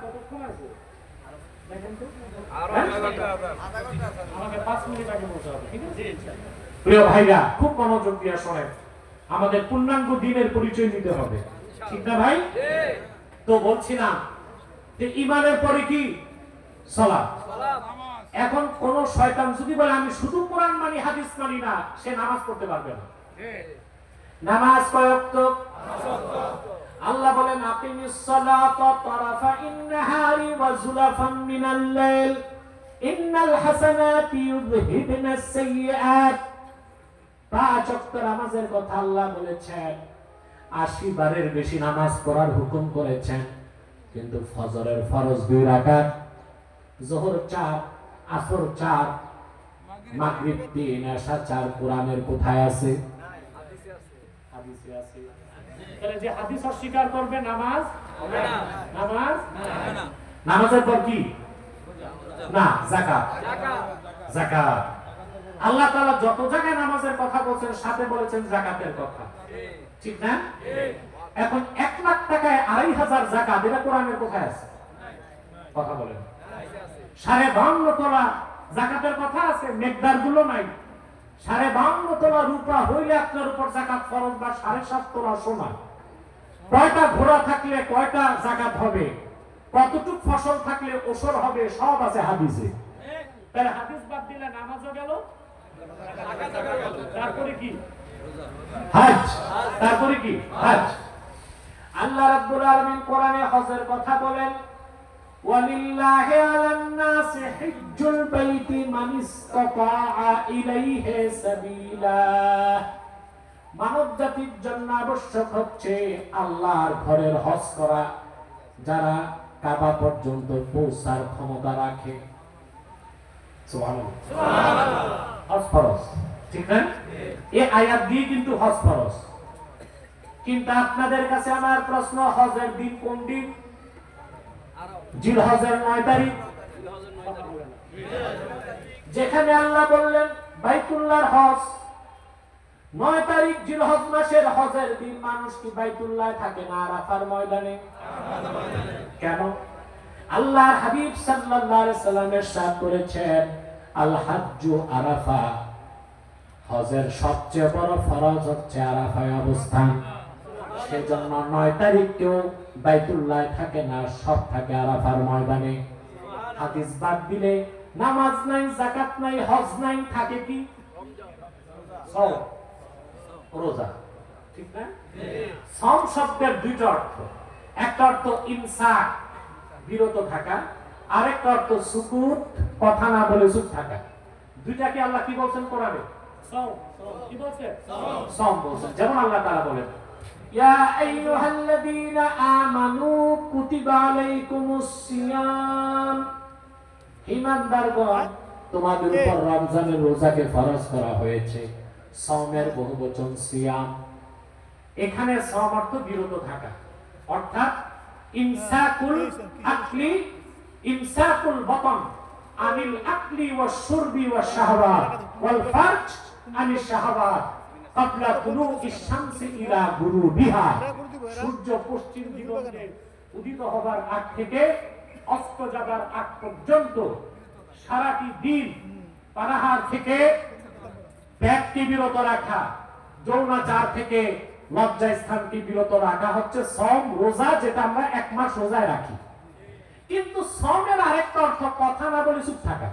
কতক্ষণ আছে দেখেন তো? আমাকে 5 মিনিট আগে বলতে হবে, ঠিক আছে? প্রিয় ভাইরা, খুব মনোযোগ দিয়ে শোনেন। আমাদের পূর্ণাঙ্গ দ্বীনের পরিচয় দিতে হবে, ঠিক না ভাই? তো বলছিলাম যে ঈমানের পরে কি? সালাত। এখন কোন শয়তান যদি বলে আমি শুধু কোরআন মানি হাদিস মানি না, সে নামাজ পড়তে পারবে না। নামাজ কয় ওয়াক্ত? আল্লাহ বলেন, আকিমিস সালাতা তারাফা ইন-নাহারি ওয়া যুলাফাম মিনাল লাইল ইন্নাল হাসানাতি ইউযহিবনাস সাইয়্যাত। 5 ওয়াক্ত নামাজের কথা আল্লাহ বলেছেন, 80 বারের বেশি নামাজ পড়ার হুকুম করেছেন। কিন্তু ফজরের ফরজ 2 রাকাত, যোহর 4, আসর 4, মাগরিব 3, এশা 4 কোরআনের কোথায় আছে? হাদিসে আছে। তাহলে যে হাদিস অস্বীকার করবে নামাজ হবে না। নামাজ হবে না। নামাজের পর কি? না, যাকাত। যাকাত। আল্লাহ তাআলা যত জায়গায় নামাজের কথা বলেছেন সাথে বলেছেন যাকাতের কথা, ঠিক না? এখন 1 লাখ টাকায় 2,500 যাকাত, এটা কোরআনের কোথায় আছে? কথা বলেন। 52 তোলা যাকাতের কথা আছে, মেকদার গুলো নাই। 52 তোলা রূপা হইলে আপনার উপর যাকাত ফরজ, বা 7.5 তোলা সোনা। কয়টা ঘোড়া থাকলে কয়টা যাকাত হবে, কতটুক ফসল থাকলে ওসর হবে, সব আছে হাদিসে। তাহলে হাদিস বাদ দিলে নামাজও গেল, তারপরে কি? হজ। তারপরে কি? হজ। আল্লাহ রাব্বুল আলামিন কোরআনে হজের কথা বলেন, ওয়ালিল্লাহি আলান নাসি হিজ্জুল বাইতি মান ইসতাতাআ ইলাইহি সাবিলা। মানব জাতির জন্য আবশ্যক হচ্ছে আল্লাহর ঘরের হজ করা, যারা কাবা পর্যন্ত পৌঁছার ক্ষমতা রাখে। সুবহানাল্লাহ। হজ ফরজ, ঠিক না? এই আয়াত দিয়ে কিন্তু হজ ফরজ। কিন্তু আপনাদের কাছে আমার প্রশ্ন, হজের দিন কোন দিন? জিলহজের 9 তারিখ। যেখানে আল্লাহ বললেন বাইতুল্লাহর হজ 9 তারিখ জিলহজ মাসের হজের দিন, মানুষ কি বাইতুল্লাহ থাকে না আরাফার ময়দানে? কেন? আল্লাহর হাবিব সাল্লাল্লাহু আলাইহি সাল্লাম ইরশাদ করেছেন, আল হাজ্জু আরাফা। হজের সবচেয়ে বড় ফরজ হচ্ছে আরাফায় অবস্থান। সেজন্য 9 তারিখ কেউ বাইতুল্লাহ থাকে না, সব থাকে আরাফার ময়দানে। হাদিস বাদ দিলে নামাজ নাই, যাকাত নাই, হজ নাই, থাকে কি? সওম, রোজা, ঠিক না? সওম শব্দের দুইটা অর্থ। একটা অর্থ ইমসাক, বিরত থাকা, আরেকটা অর্থ সুকুত, কথা না বলে চুপ থাকা। দুইটাকে আল্লাহ কি বলছেন কোরআনে? সাওম। কি বলছেন? সাওম বলছেন। যেমন আল্লাহ তাআলা বলেন, ইয়া আইয়ুহাল্লাযীনা আমানু কুতিবা আলাইকুমুস সিয়াম, ঈমানদারগণ তোমাদের উপর রমজানের রোজাকে ফরজ করা হয়েছে। সাওমের বহুবচন সিয়াম। এখানে সাওম অর্থ বিরত থাকা, অর্থাৎ ইমসাকুল আকলি, ইমসাকুল বাতন আনিল আকলি ওয়াশ শুরবি ওয়াশ শাহওয়াত ওয়াল ফারজ আনিশ শাহওয়াত ক্বাবলা তুলুইশ শামসি ইলা গুরুবিহা। সূর্য পশ্চিম দিগন্তে উদিত হবার আগ থেকে অস্ত যাবার আগ পর্যন্ত সারাটি দিন পানাহার থেকে ব্যক্তি বিরত রাখা, যৌনাচার থেকে লজ্জা স্থানকে বিরত রাখা হচ্ছে সাওম, রোজা, যেটা আমরা এক মাস রোজায় রাখি। কিন্তু সাওমের আরেকটা অর্থ কথা না বলে চুপ থাকা।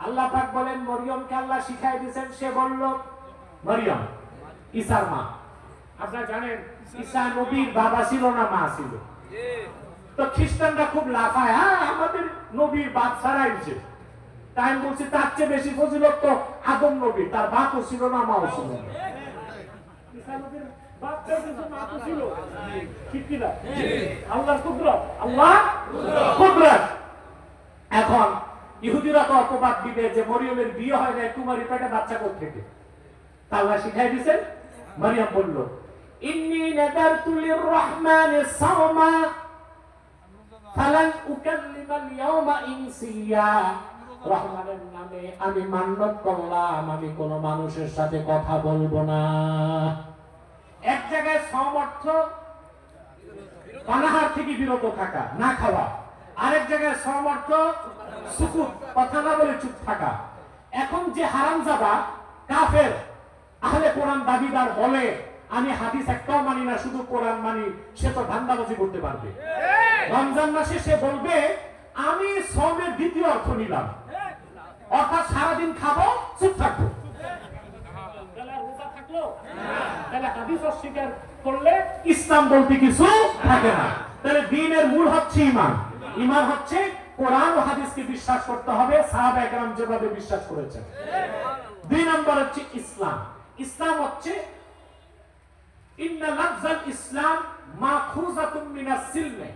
আল্লাহ পাক বলেন, মরিয়মকে আল্লাহ শিখাই দিয়েছেন, সে বলল, মরিয়ম ঈসার মা, আপনারা জানেন ঈসা নবীর বাবা ছিল না মা ছিল? তো খ্রিস্টানরা খুব লাফায়, হ্যাঁ আমাদের নবীর বাপ ছাড়াইছে। তাই আমি বলছি তার চেয়ে বেশি ফজিলত তো আদম নবী, তার বাপও ছিল না মাও ছিল না। ঈসা নবীর বাপ কিন্তু মা তো ছিল, ঠিক কি না? আল্লাহর কুদরত, আল্লাহ কুদরত। এখন ইহুদিরা তো অপবাদ দিবে যে মরিয়মের বিয়ে হয় না, কুমারী পেটে বাচ্চা কোথা থেকে? আল্লাহ শিখাই দিয়েছেন। মরিয়ম বলল, ইন্নী নাদারতু লিররহমানি সাওমা ফালান উকাল্লিমাল ইয়াওমা ইনসিয়া। রহমানের নামে আমি মান্যত করলাম, আমি কোন মানুষের সাথে কথা বলবো না। এক জায়গায় সাওম অর্থ পানাহার থেকে বিরত থাকা, না খাওয়া। আরেক জায়গায় সাওম অর্থ সুকুত, কথা না বলে চুপ থাকা। এখন যে হারামজাদা কাফের আহলে কোরআন দাবিদার বলে আমি হাদিস একটাও মানি না, শুধু কোরআন মানি, সে তো ধান্দাবাজি করতে পারবে। রমজান মাসে সে বলবে আমি সাওমের দ্বিতীয় অর্থ নিলাম, অর্থাৎ সারাদিন খাবো, চুপ থাকবো। তাহলে হাদিস অস্বীকার করলে ইসলাম বলতে কিছু থাকে না। তাহলে দ্বীনের মূল হচ্ছে ঈমান। ঈমান হচ্ছে কোরআন ও হাদিসকে বিশ্বাস করতে হবে, সাহাবায়ে কেরাম যেভাবে বিশ্বাস করেছেন। দুই নম্বর হচ্ছে ইসলাম। ইসলাম হচ্ছে ইন্না লাফজাল ইসলাম মাখুজাতুন মিনাস সিলমে।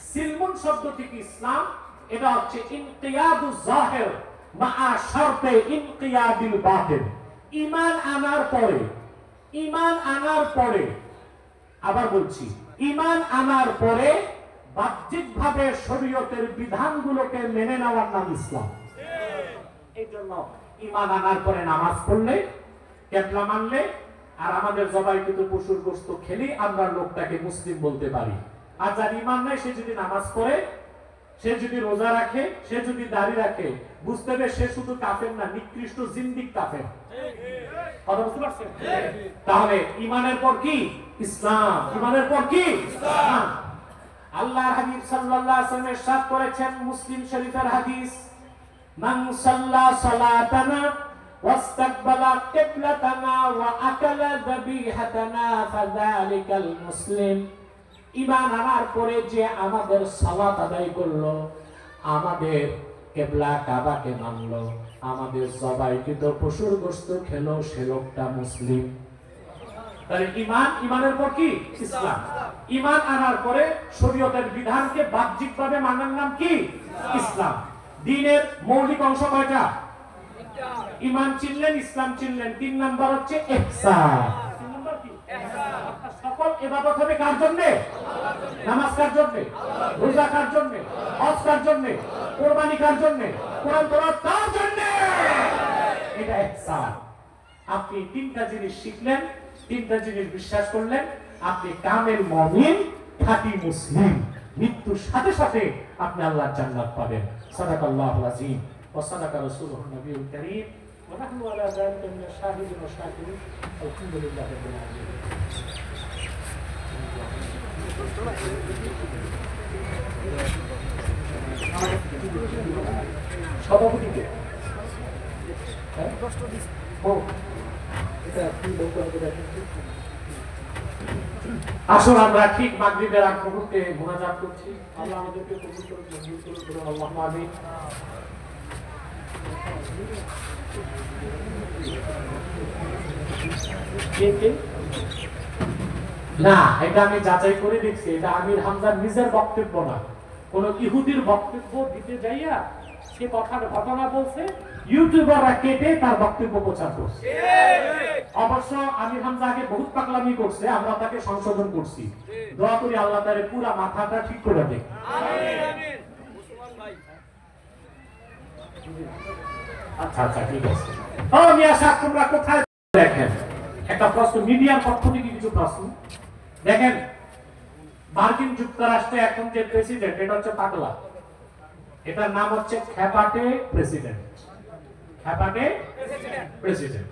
সিলমুন শব্দ থেকে ইসলাম, এটা হচ্ছে ইনকিয়াদুজ যাহির মা শারতে ইনকিয়াদিল বাতিন। ঈমান আনার পরে, ঈমান আনার পরে, আবার বলছি, ঈমান আনার পরে বাহ্যিকভাবে শরীয়তের বিধানগুলোকে মেনে নেওয়ার নাম ইসলাম। এই জন্য ঈমান আনার পরে নামাজ পড়লে, কিবলা মানলে, আর আমাদের জবাইকৃত পশুর গোশত খেলে আমরা লোকটাকে মুসলিম বলতে পারি। আর যার ঈমান নাই সে যদি নামাজ পড়ে, সে যদি রোজা রাখে, সে যদি দাড়ি রাখে, বুঝতে হবে সে শুধু কাফের না, নিকৃষ্ট জিন্দিক কাফের। কথা বুঝতে পারছেন? তাহলে ঈমানের পর কি? ইসলাম। ঈমানের পর কি? ইসলাম। আল্লাহর হাবিব সাল্লাল্লাহু আলাইহি ওয়াসাল্লাম ইরশাদ করেছেন, মুসলিম শরীফের হাদিস, মান সাল্লা সালাতানা ওয়াস্তাকবালা কিবলাতানা ওয়া আকালা যাবিহাতানা ফাযালিকাল মুসলিম। ঈমান আনার পরে যে আমাদের সালাত আদায় করলো, আমাদের কিবলা কাবাকে মানলো, আমাদের জবাইকৃত পশুর গোশত খেলো, সে লোকটা মুসলিম। তাহলে ঈমান, ঈমানের পর কি? ইসলাম। ঈমান আনার পরে শরীয়তের বিধানকে বাহ্যিকভাবে মানার নাম কি? ইসলাম। দ্বীনের মৌলিক অংশ কয়টা? ঈমান চিনলেন, ইসলাম চিনলেন, 3 নাম্বার হচ্ছে ইহসান। 3 নাম্বার কি? ইহসান। সকল ইবাদত হবে কার জন্য? নামাজ কার জন্য? রোজা কার জন্য? হজ কার জন্য? কুরবানি কার জন্য? কোরআন তেলাওয়াত কার জন্য? এটা ইহসান। আপনি 3টা জিনিস শিখলেন, 3টা জিনিস বিশ্বাস করলেন, আপনি কামেল মুমিন, খাঁটি মুসলিম। মৃত্যুর সাথে সাথে আপনি আল্লাহর জান্নাত পাবেন। সাদাকাল্লাহুল আযীম ওয়া সাদাকা রাসূলুহুন নবিয়্যুল কারীম ওয়া নাহনু আলা যালিকা মিনাশ শাহিদিন ওয়া শাকিরিন। আলহামদুলিল্লাহি রাব্বিল আলামিন। সভাপতিকে আসুন আমরা ঠিক মাগরিবের আগ মুহূর্তে মোনাজাত করছি। আল্লাহ আমাদেরকে কবুল করুন, মঞ্জুর করুন। আল্লাহুম্মা আমিন। না, এটা আমি যাচাই করে দেখছি, এটা আমির হামজার নিজের বক্তব্য না, কোন ইহুদির বক্তব্য দিতে যাইয়া সে কথার ঘটনা বলছে, ইউটিউবাররা কেটে তার বক্তব্য প্রচার করছে। অবশ্য আমির হামজা আগে বহুত পাগলামি করছে, আমরা তাকে সংশোধন করছি। দোয়া করি আল্লাহ তার পুরা মাথাটা ঠিক করে দেয়। আচ্ছা আচ্ছা, ঠিক আছে। ও মিয়া সাহেব, তোমরা কোথায়? দেখেন একটা প্রশ্ন, মিডিয়ার পক্ষ থেকে কিছু প্রশ্ন। দেখেন, মার্কিন যুক্তরাষ্ট্রে এখন যে প্রেসিডেন্ট, এটা হচ্ছে পাগলা, এটার নাম হচ্ছে খ্যাপাটে প্রেসিডেন্ট। খ্যাপাটে প্রেসিডেন্ট।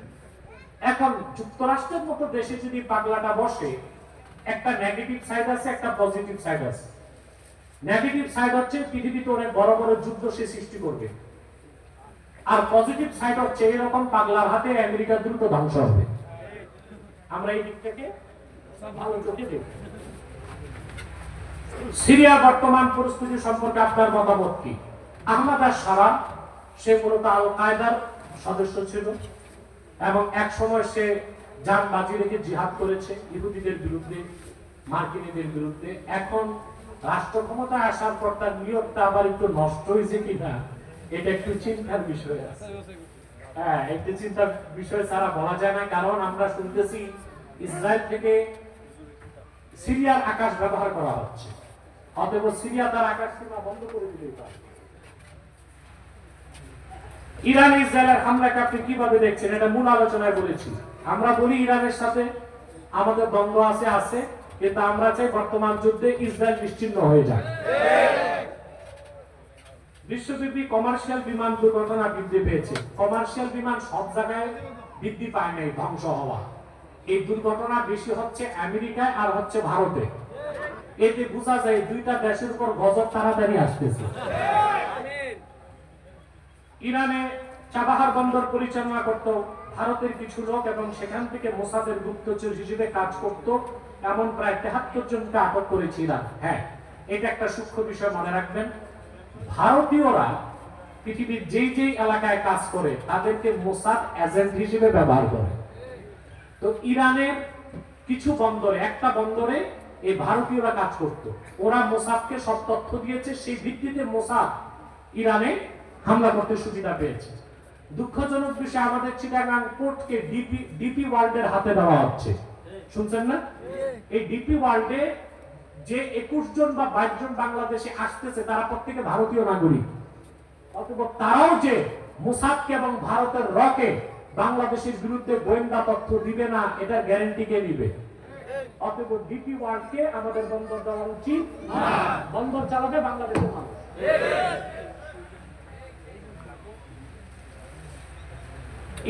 এখন যুক্তরাষ্ট্রের মতো দেশে যদি পাগলাটা বসে, একটা নেগেটিভ সাইড আছে, একটা পজিটিভ সাইড আছে। নেগেটিভ সাইড হচ্ছে পৃথিবীতে অনেক বড় বড় যুদ্ধ সে সৃষ্টি করবে, আর পজিটিভ সাইড হচ্ছে এরকম পাগলার হাতে আমেরিকা দ্রুত ধ্বংস হবে। আমরা এই দিক থেকে ভালো চোখে দেখি। সিরিয়া বর্তমান পরিস্থিতি সম্পর্কে আপনার মতামত কি? আহমদ আশ-শারা, সে মূলত আল কায়দার সদস্য ছিল এবং এক সময় সে জান বাজি রেখে জিহাদ করেছে ইহুদিদের বিরুদ্ধে, মার্কিনীদের বিরুদ্ধে। এখন রাষ্ট্র ক্ষমতায় আসার পর তার নিয়তটা আবার একটু নষ্ট হয়েছে কিনা, এটা একটু চিন্তার বিষয় আছে। হ্যাঁ, একটু চিন্তার বিষয় ছাড়া বলা যায় না, কারণ আমরা শুনতেছি ইসরায়েল থেকে সিরিয়ার আকাশ ব্যবহার করা হচ্ছে, অতএব সিরিয়া তার আকাশ সীমা বন্ধ করে দিলেই পারে। ইরান ইসরায়েলের হামলাকে আপনি কিভাবে দেখছেন? এটা মূল আলোচনায় বলেছি। আমরা বলি ইরানের সাথে আমাদের দ্বন্দ্ব আছে, কিন্তু আমরা চাই বর্তমান যুদ্ধে ইসরায়েল নিশ্চিহ্ন হয়ে যায়। বিশ্বব্যাপী কমার্শিয়াল বিমান দুর্ঘটনা বৃদ্ধি পেয়েছে। কমার্শিয়াল বিমান সব জায়গায় বৃদ্ধি পায় নাই, ধ্বংস হওয়া। এই দুর্ঘটনা বেশি হচ্ছে আমেরিকায় আর হচ্ছে ভারতে। এতে বোঝা যায় দুইটা দেশের উপর গজব তাড়াতাড়ি আসতেছে। ইরানে চাবাহার বন্দর পরিচালনা করত ভারতের কিছু লোক এবং সেখান থেকে মোসাদের গুপ্তচর হিসেবে কাজ করত, এমন প্রায় ৭৩ জনকে আটক করেছে ইরান। হ্যাঁ, এটা একটা সূক্ষ্ম বিষয় মনে রাখবেন। ভারতীয়রা পৃথিবীর যেই এলাকায় কাজ করে তাদেরকে মোসাদ এজেন্ট হিসেবে ব্যবহার করে। তো ইরানের কিছু বন্দরে, একটা বন্দরে এই ভারতীয়রা কাজ করত, ওরা মোসাদকে সব তথ্য দিয়েছে, সেই ভিত্তিতে মোসাদ ইরানে হামলা করতে সুবিধা পেয়েছে। দুঃখজনক বিষয়, আমাদের চিটাগাং পোর্টকে ডিপি ওয়ার্ল্ডের হাতে দেওয়া হচ্ছে, শুনছেন না? এই ডিপি ওয়ার্ল্ডে যে 21 জন বা 22 জন বাংলাদেশে আসতেছে, তারা প্রত্যেকে ভারতীয় নাগরিক। অতএব তারাও যে মোসাদকে এবং ভারতের রকে বাংলাদেশের বিরুদ্ধে গোয়েন্দা তথ্য দিবে না, এটার গ্যারান্টি কে নিবে? অতএব ডিপি ওয়ার্ল্ডকে আমাদের বন্দর দেওয়া উচিত, বন্দর চালাবে বাংলাদেশের মানুষ।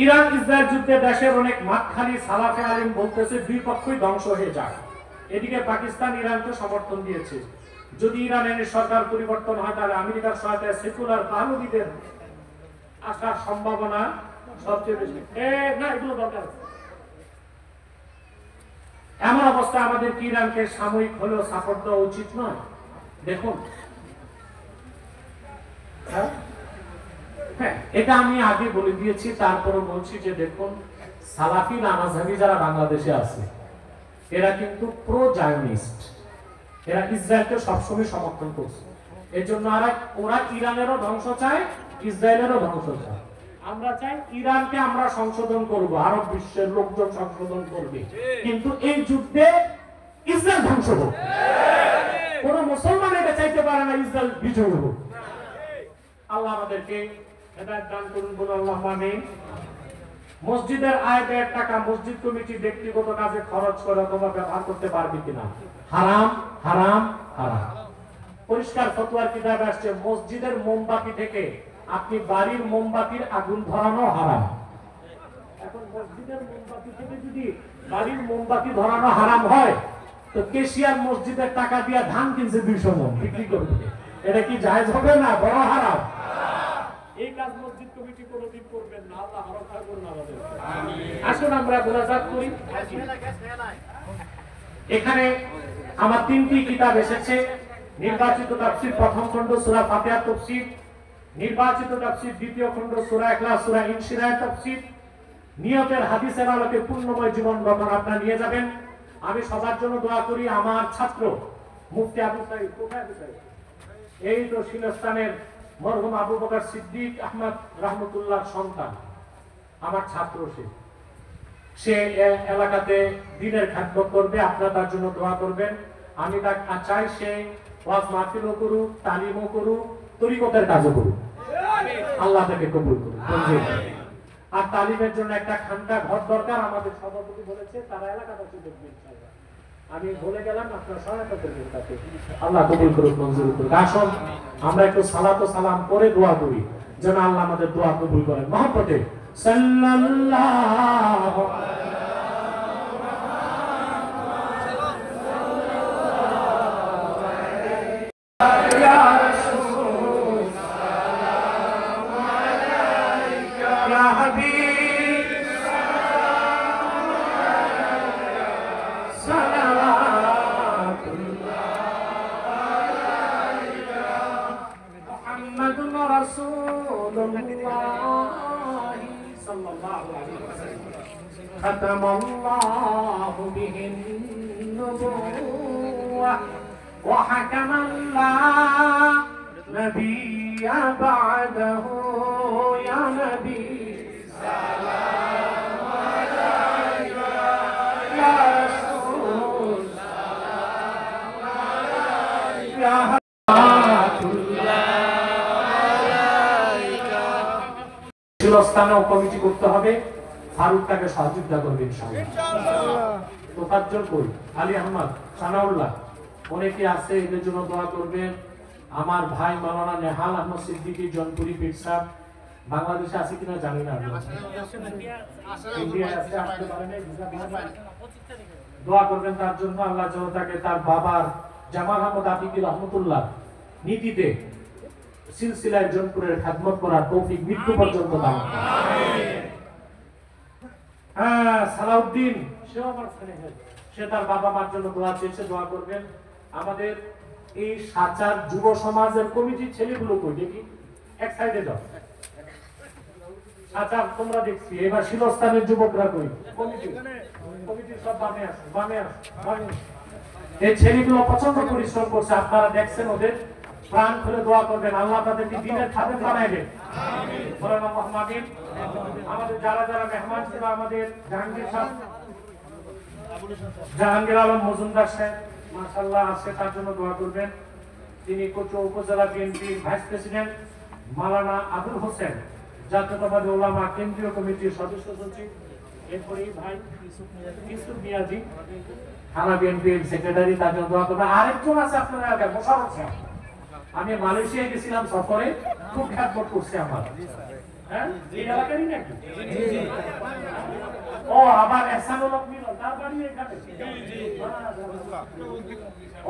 ইরান ইসরায়েল যুদ্ধে দেশের অনেক মাতখালি সালাফে আলিম বলতেছে দুই পক্ষই ধ্বংস হয়ে যায়। এদিকে পাকিস্তান ইরানকে সমর্থন দিয়েছে। যদি ইরানের সরকার পরিবর্তন হয়, তাহলে আমেরিকার সহায়তায় সেকুলার পাহলুবিদের আসার সম্ভাবনা সবচেয়ে বেশি। না, এগুলো দরকার। এমন অবস্থায় আমাদের কি ইরানকে সাময়িক হলেও সাপোর্ট দেওয়া উচিত নয়? দেখুন, হ্যাঁ, এটা আমি আগে বলে দিয়েছি, তারপরে বলছি যে দেখুন, সালাফি নামাজহাবি যারা বাংলাদেশে আছে, এরা কিন্তু প্রো জায়নিস্ট, এরা ইসরায়েলকে সবসময় সমর্থন করছে। এর জন্য ওরা ইরানেরও ধ্বংস চায়, ইসরায়েলেরও ধ্বংস চায়। আমরা চাই ইরানকে আমরা সংশোধন করব, আরব বিশ্বের লোকজন সংশোধন করবে, কিন্তু এই যুদ্ধে ইসরায়েল ধ্বংস হোক। কোন মুসলমান এটা চাইতে পারে না ইসরায়েল বিজয় হোক। আল্লাহ আমাদেরকে হেদায়েত দান করুন, বলুন আল্লাহুম্মা আমিন। মসজিদের আয় ব্যয়ের টাকা মসজিদ কমিটি ব্যক্তিগত কাজে খরচ করে অথবা ব্যবহার করতে পারবে কিনা? হারাম, হারাম, হারাম। পরিষ্কার ফতোয়ার কিতাবে আসছে, মসজিদের মোমবাতি থেকে আপনি বাড়ির মোমবাতির আগুন ধরানো হারাম। এখন মসজিদের মোমবাতি থেকে যদি বাড়ির মোমবাতি ধরানো হারাম হয়, তো কেশিয়ার মসজিদের টাকা দিয়ে ধান কিনছে 200 মণ বিক্রি করবে, এটা কি জায়েজ হবে না? বড় হারাম। এই কাজ মসজিদ কমিটি কোনোদিন করবেন না। আল্লাহ রক্ষা করুন আমাদের। আসুন আমরা মুনাজাত করি। এখানে আমার 3টি কিতাব এসেছে। নির্বাচিত তাফসীর প্রথম খণ্ড সূরা ফাতিহা তাফসীর, নির্বাচিত তাফসীর দ্বিতীয় খণ্ড সূরা ইখলাস সূরা ইনশিরাহ তাফসীর নিয়তের হাদিসের আলোকে পূর্ণময় জীবন গঠন আপনারা নিয়ে যাবেন। আমি সবার জন্য দোয়া করি। আমার ছাত্র মুফতি আবু সাঈদ কোথায় আছে? এই তো শিলস্তানের মরহুম আবু বকর সিদ্দিক আহমদ রাহমাতুল্লাহর সন্তান, আমার ছাত্র। সে এলাকাতে দিনের খেদমত করবে, আপনারা তার জন্য দোয়া করবেন। আমি তাকে চাই সে ওয়াজ মাহফিলও করুক, তালিমও করুক, তরিকতের কাজও করুক। আল্লাহ তাকে কবুল করুন। আর তালিমের জন্য একটা খানকা ঘর দরকার, আমাদের সভাপতি বলেছে, তারা এলাকাবাসী দেখবে ইনশাআল্লাহ। আমি বলে গেলাম, আপনারা সহায়তা করবেন তাকে। আল্লাহ কবুল করুন, মঞ্জুর করুন। আসুন আমরা একটু সালাত ও সালাম করে দোয়া করি যেন আল্লাহ আমাদের দোয়া কবুল করেন। মহব্বতে সাল্লাল্লাহু ختم الله به النبوة وحكما لا نبي بعده يا نبي سلام عليك يا رسول سلام عليك يا শিলস্থানেও কমিটি করতে হবে। ফারুক তাকে সহযোগিতা করবে ইনশাআল্লাহ। তোফাজ্জল কই আলী আহমদ সানাউল্লাহ অনেকে আছে, এদের জন্য দোয়া করবেন। আমার ভাই মাওলানা নেহাল আহমদ সিদ্দিকী জনপুরি পীর সাহেব, বাংলাদেশে আছে কিনা জানি না, ইন্ডিয়ায় আছে, আসতে পারে না, দোয়া করবেন তার জন্য। আল্লাহ যেন তাকে তার বাবার জামাল আহমদ আতিকি রহমতুল্লাহ নীতিতে সিলসিলায় জনপুরের খেদমত করার তৌফিক মৃত্যু পর্যন্ত দান করেন। সালাউদ্দিন সেও আমার স্নেহের, সে তার বাবা মার জন্য দোয়া চেয়েছে, দোয়া করবেন। আমাদের এই সাচার যুব সমাজের কমিটির ছেলেগুলো কই দেখি, এক সাইডে যাও। সাচার তোমরা দেখছি, এবার শিলস্থানের যুবকরা কই, কমিটির সব বামে আসো, বামে আসো, বামে। এই ছেলেগুলো প্রচন্ড পরিশ্রম করছে, আপনারা দেখছেন, ওদের প্রাণ খুলে দোয়া করবেন। আল্লাহ তাদেরকে দিনের খাদেম বানাইবেন। বলেন আল্লাহুম্মা আমিন। আমাদের যারা যারা মেহমান ছিল, আমাদের জাহাঙ্গীর আলম মজুমদার সাহেব মাশাআল্লাহ আছে, তার জন্য দোয়া করবেন। তিনি কোচো উপজেলা বিএনপির ভাইস প্রেসিডেন্ট। মাওলানা আবুল হোসেন জাতীয়তাবাদী ওলামা কেন্দ্রীয় কমিটির সদস্য সচিব। এরপরে ভাই ইউসুফ মিয়াজি থানা বিএনপির সেক্রেটারি, তার জন্য দোয়া করবেন। আরেকজন আছে আপনারা এলাকায়, মোশাররফ সাহেব। আমি মালয়েশিয়া গেছিলাম সফরে, খুব খেদমত করছে আমার। হ্যাঁ, এই এলাকারই নাকি? ও আবার এহসানুল হক মিলন, তার বাড়ি এখানে।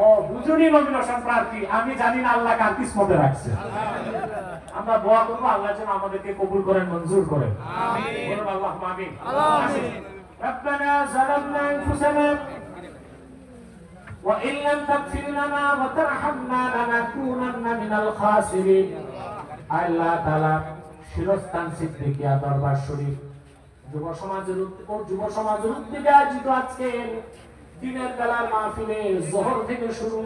ও দুজনই নমিনেশন প্রার্থী। আমি জানি না আল্লাহ কার কিসমতে রাখছে। আমরা দোয়া করব আল্লাহ যেন আমাদেরকে কবুল করেন, মঞ্জুর করেন। আমিন। বলুন আল্লাহুম্মা আমিন। আমিন। রব্বানা যালামনা আনফুসানা وإن لم تغفر لنا وترحمنا لنكونن من الخاسرين। আল্লাহ তাআলা শিরস্থান সিদ্দিকিয়া দরবার শরীফ যুব সমাজের উদ্যোগে আয়োজিত আজকে দিনের বেলার মাহফিলে যোহর থেকে শুরু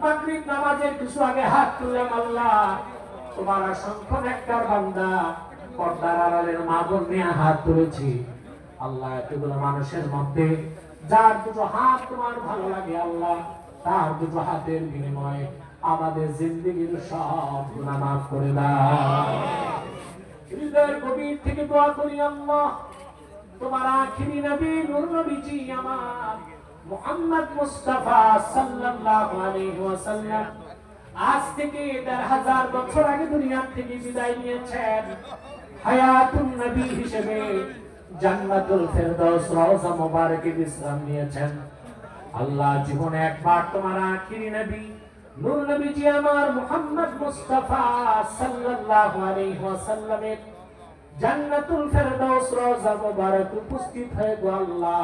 মাগরিব নামাজের কিছু আগে হাত তুললাম। আল্লাহ তোমার অসংখ্য নেককার বান্দা পর্দার আড়ালের মা বোন নিয়ে হাত তুলেছি। আল্লাহ এগুলো মানুষের মধ্যে যার দুটো হাত তোমার ভালো লাগে, আল্লাহ তার দুটো হাতের বিনিময়ে আমাদের জিন্দেগির সব গুনাহ মাফ করে দাও। হৃদয়ের গভীর থেকে দোয়া করি আল্লাহ তোমার আখিরি নবী নূর নবীজি আমার মুহাম্মদ মুস্তাফা সাল্লাল্লাহু আলাইহি ওয়াসাল্লাম আজ থেকে ১৫০০ বছর আগে দুনিয়া থেকে বিদায় নিয়েছেন। হায়াতুন নবী হিসেবে জান্নাতুল ফেরদাউস রওজা মুবারকে বিশ্রাম নিয়েছেন। আল্লাহ জীবনে একবার তোমার আখিরি নবী নূর নবীজি আমার মুহাম্মদ মুস্তাফা সাল্লাল্লাহু আলাইহি ওয়াসাল্লামের জান্নাতুল ফেরদাউস রওজা মুবারক উপস্থিত হয়ে গো আল্লাহ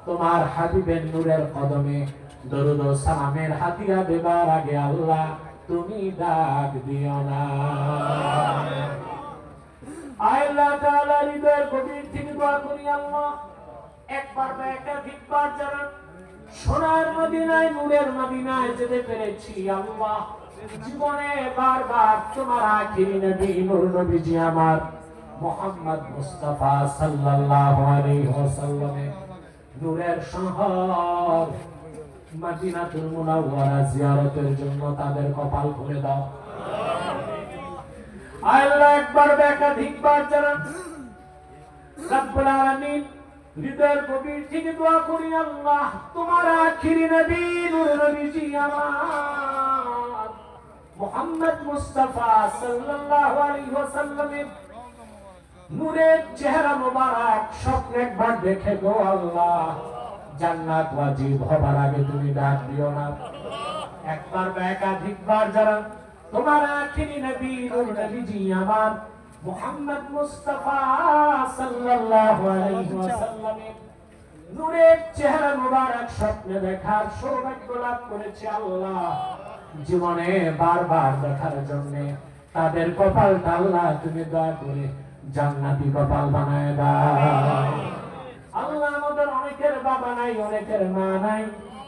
তোমার হাবিবের নূরের কদমে দরুদ ও সালামের হাদিয়া দেবার আগে আল্লাহ তুমি ডাক দিও না। আল্লাহ তাআলা হৃদয়ের গভীর থেকে দোয়া করি, আল্লাহ একবার বা একাধিকবার যারা সোনার মদিনায় নূরের মদিনায় যেতে পেরেছি, আল্লাহ জীবনে বারবার তোমার আখিরি নবী নূর নবীজি আমার মুহাম্মদ মুস্তাফা সাল্লাল্লাহু আলাইহি ওয়াসাল্লামের নূরের শহর মদিনাতুল মুনাওয়ারা জিয়ারতের জন্য তাদের কপাল খুলে দাও। আল্লাহ একবার বা একাধিকবার যারা রব্বুল আলামিন হৃদয়ের গভীর থেকে দোয়া করি, আল্লাহ তোমার আখিরি নবী নূর নবীজি আমার মুহাম্মদ মুস্তাফা সাল্লাল্লাহু আলাইহি ওয়াসাল্লামের নূরের চেহারা মোবারক স্বপ্নে একবার দেখে গো আল্লাহ জান্নাত ওয়াজিব হবার আগে তুমি ডাক দিও না। একবার বা একাধিকবার যারা তোমার আখিরি নবী নূর নবীজি আমার মুহাম্মদ মুস্তাফা সাল্লাল্লাহু আলাইহি ওয়াসাল্লামের নূরের চেহারা মোবারক স্বপ্নে দেখার সৌভাগ্য লাভ করেছে, আল্লাহ জীবনে বারবার দেখার জন্য তাদের কপালটা আল্লাহ তুমি দয়া করে জান্নাতি কপাল বানায় দাও। আল্লাহ আমাদের অনেকের বাবা নাই, অনেকের মা নাই,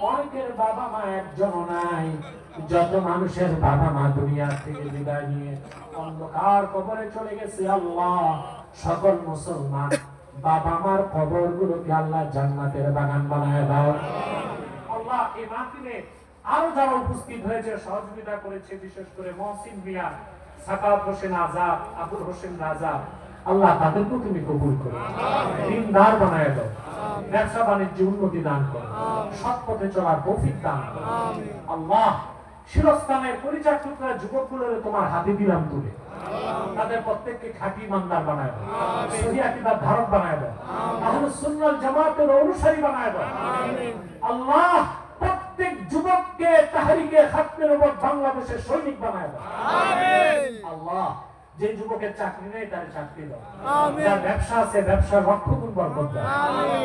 অনেকের বাবা মা একজন নাই। যত মানুষের বাবা মা দুনিয়া থেকে বিদায় নিয়ে অন্ধকার কবরে চলে গেছে, আল্লাহ সকল মুসলমান বাবা মার কবরগুলোকে আল্লাহ জান্নাতের বাগান বানায় দাও। আল্লাহ এই মাহফিলে আরো যারা উপস্থিত হয়েছে সহযোগিতা করেছে, বিশেষ করে মহসিন মিয়া, সাকাত হোসেন আজাদ, আবুল হোসেন রাজা, আল্লাহ তাদেরকে তুমি কবুল করো, দিনদার বানায় দাও, ব্যবসা বাণিজ্য উন্নতি দান করো, সৎ পথে চলার তৌফিক দান করো। আল্লাহ শিরস্থানের পরিচয় টুকরা যুবকগুলোরে তোমার হাতে দিলাম তুলে, তাদের প্রত্যেককে খাঁটি ইমানদার বানায় দাও, সহি আকীদার ধারক বানায় দাও, আহলুস সুন্নাহ জামাতের অনুসারী বানায় দাও। আল্লাহ প্রত্যেক যুবককে তাহরিকে খাতমের উপর বাংলাদেশের সৈনিক বানায় দাও। আল্লাহ যে যুবকের চাকরি নেই তার চাকরি দাও, যার ব্যবসা আছে ব্যবসার রক্ষগুণ বরকত দাও,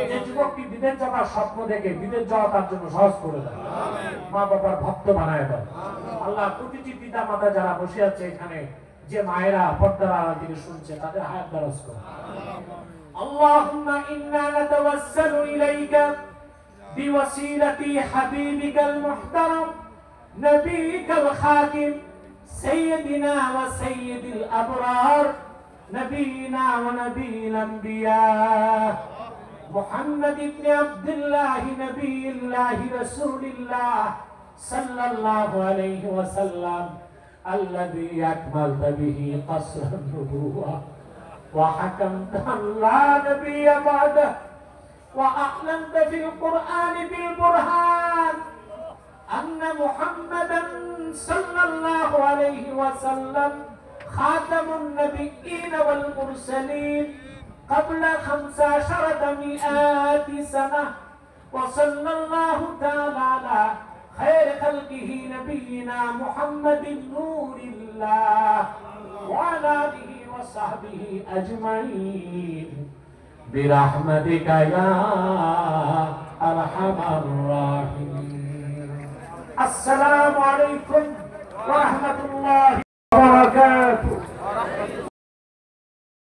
যে যুবকটি বিদেশ যাবার স্বপ্ন দেখে বিদেশ যাওয়া তার জন্য সহজ করে দাও, মা বাবার ভক্ত বানায় দাও। আল্লাহ প্রতিটি পিতা মাতা যারা বসে আছে এখানে, যে মায়েরা পর্দার আড়াল থেকে শুনছে, তাদের হায়াত দারাজ করো। আল্লাহুম্মা ইন্না নাতাওয়াসসালু ইলাইকা বিওয়াসিলাতি হাবিবিকাল মুহতারাম নবিকাল খাতিম سيدنا وسيد الأبرار نبينا ونبي الأنبياء محمد بن عبد الله نبي الله رسول الله صلى الله عليه وسلم الذي أكملت به قصر النبوة وحكمت أن لا نبي بعده وأعلنت في القرآن بالبرهان أن محمدا صلى الله عليه وسلم خاتم النبيين والمرسلين قبل 1500 سنة وصلى الله تعالى على خير خلقه نبينا محمد نور الله وعلى آله وصحبه أجمعين برحمتك يا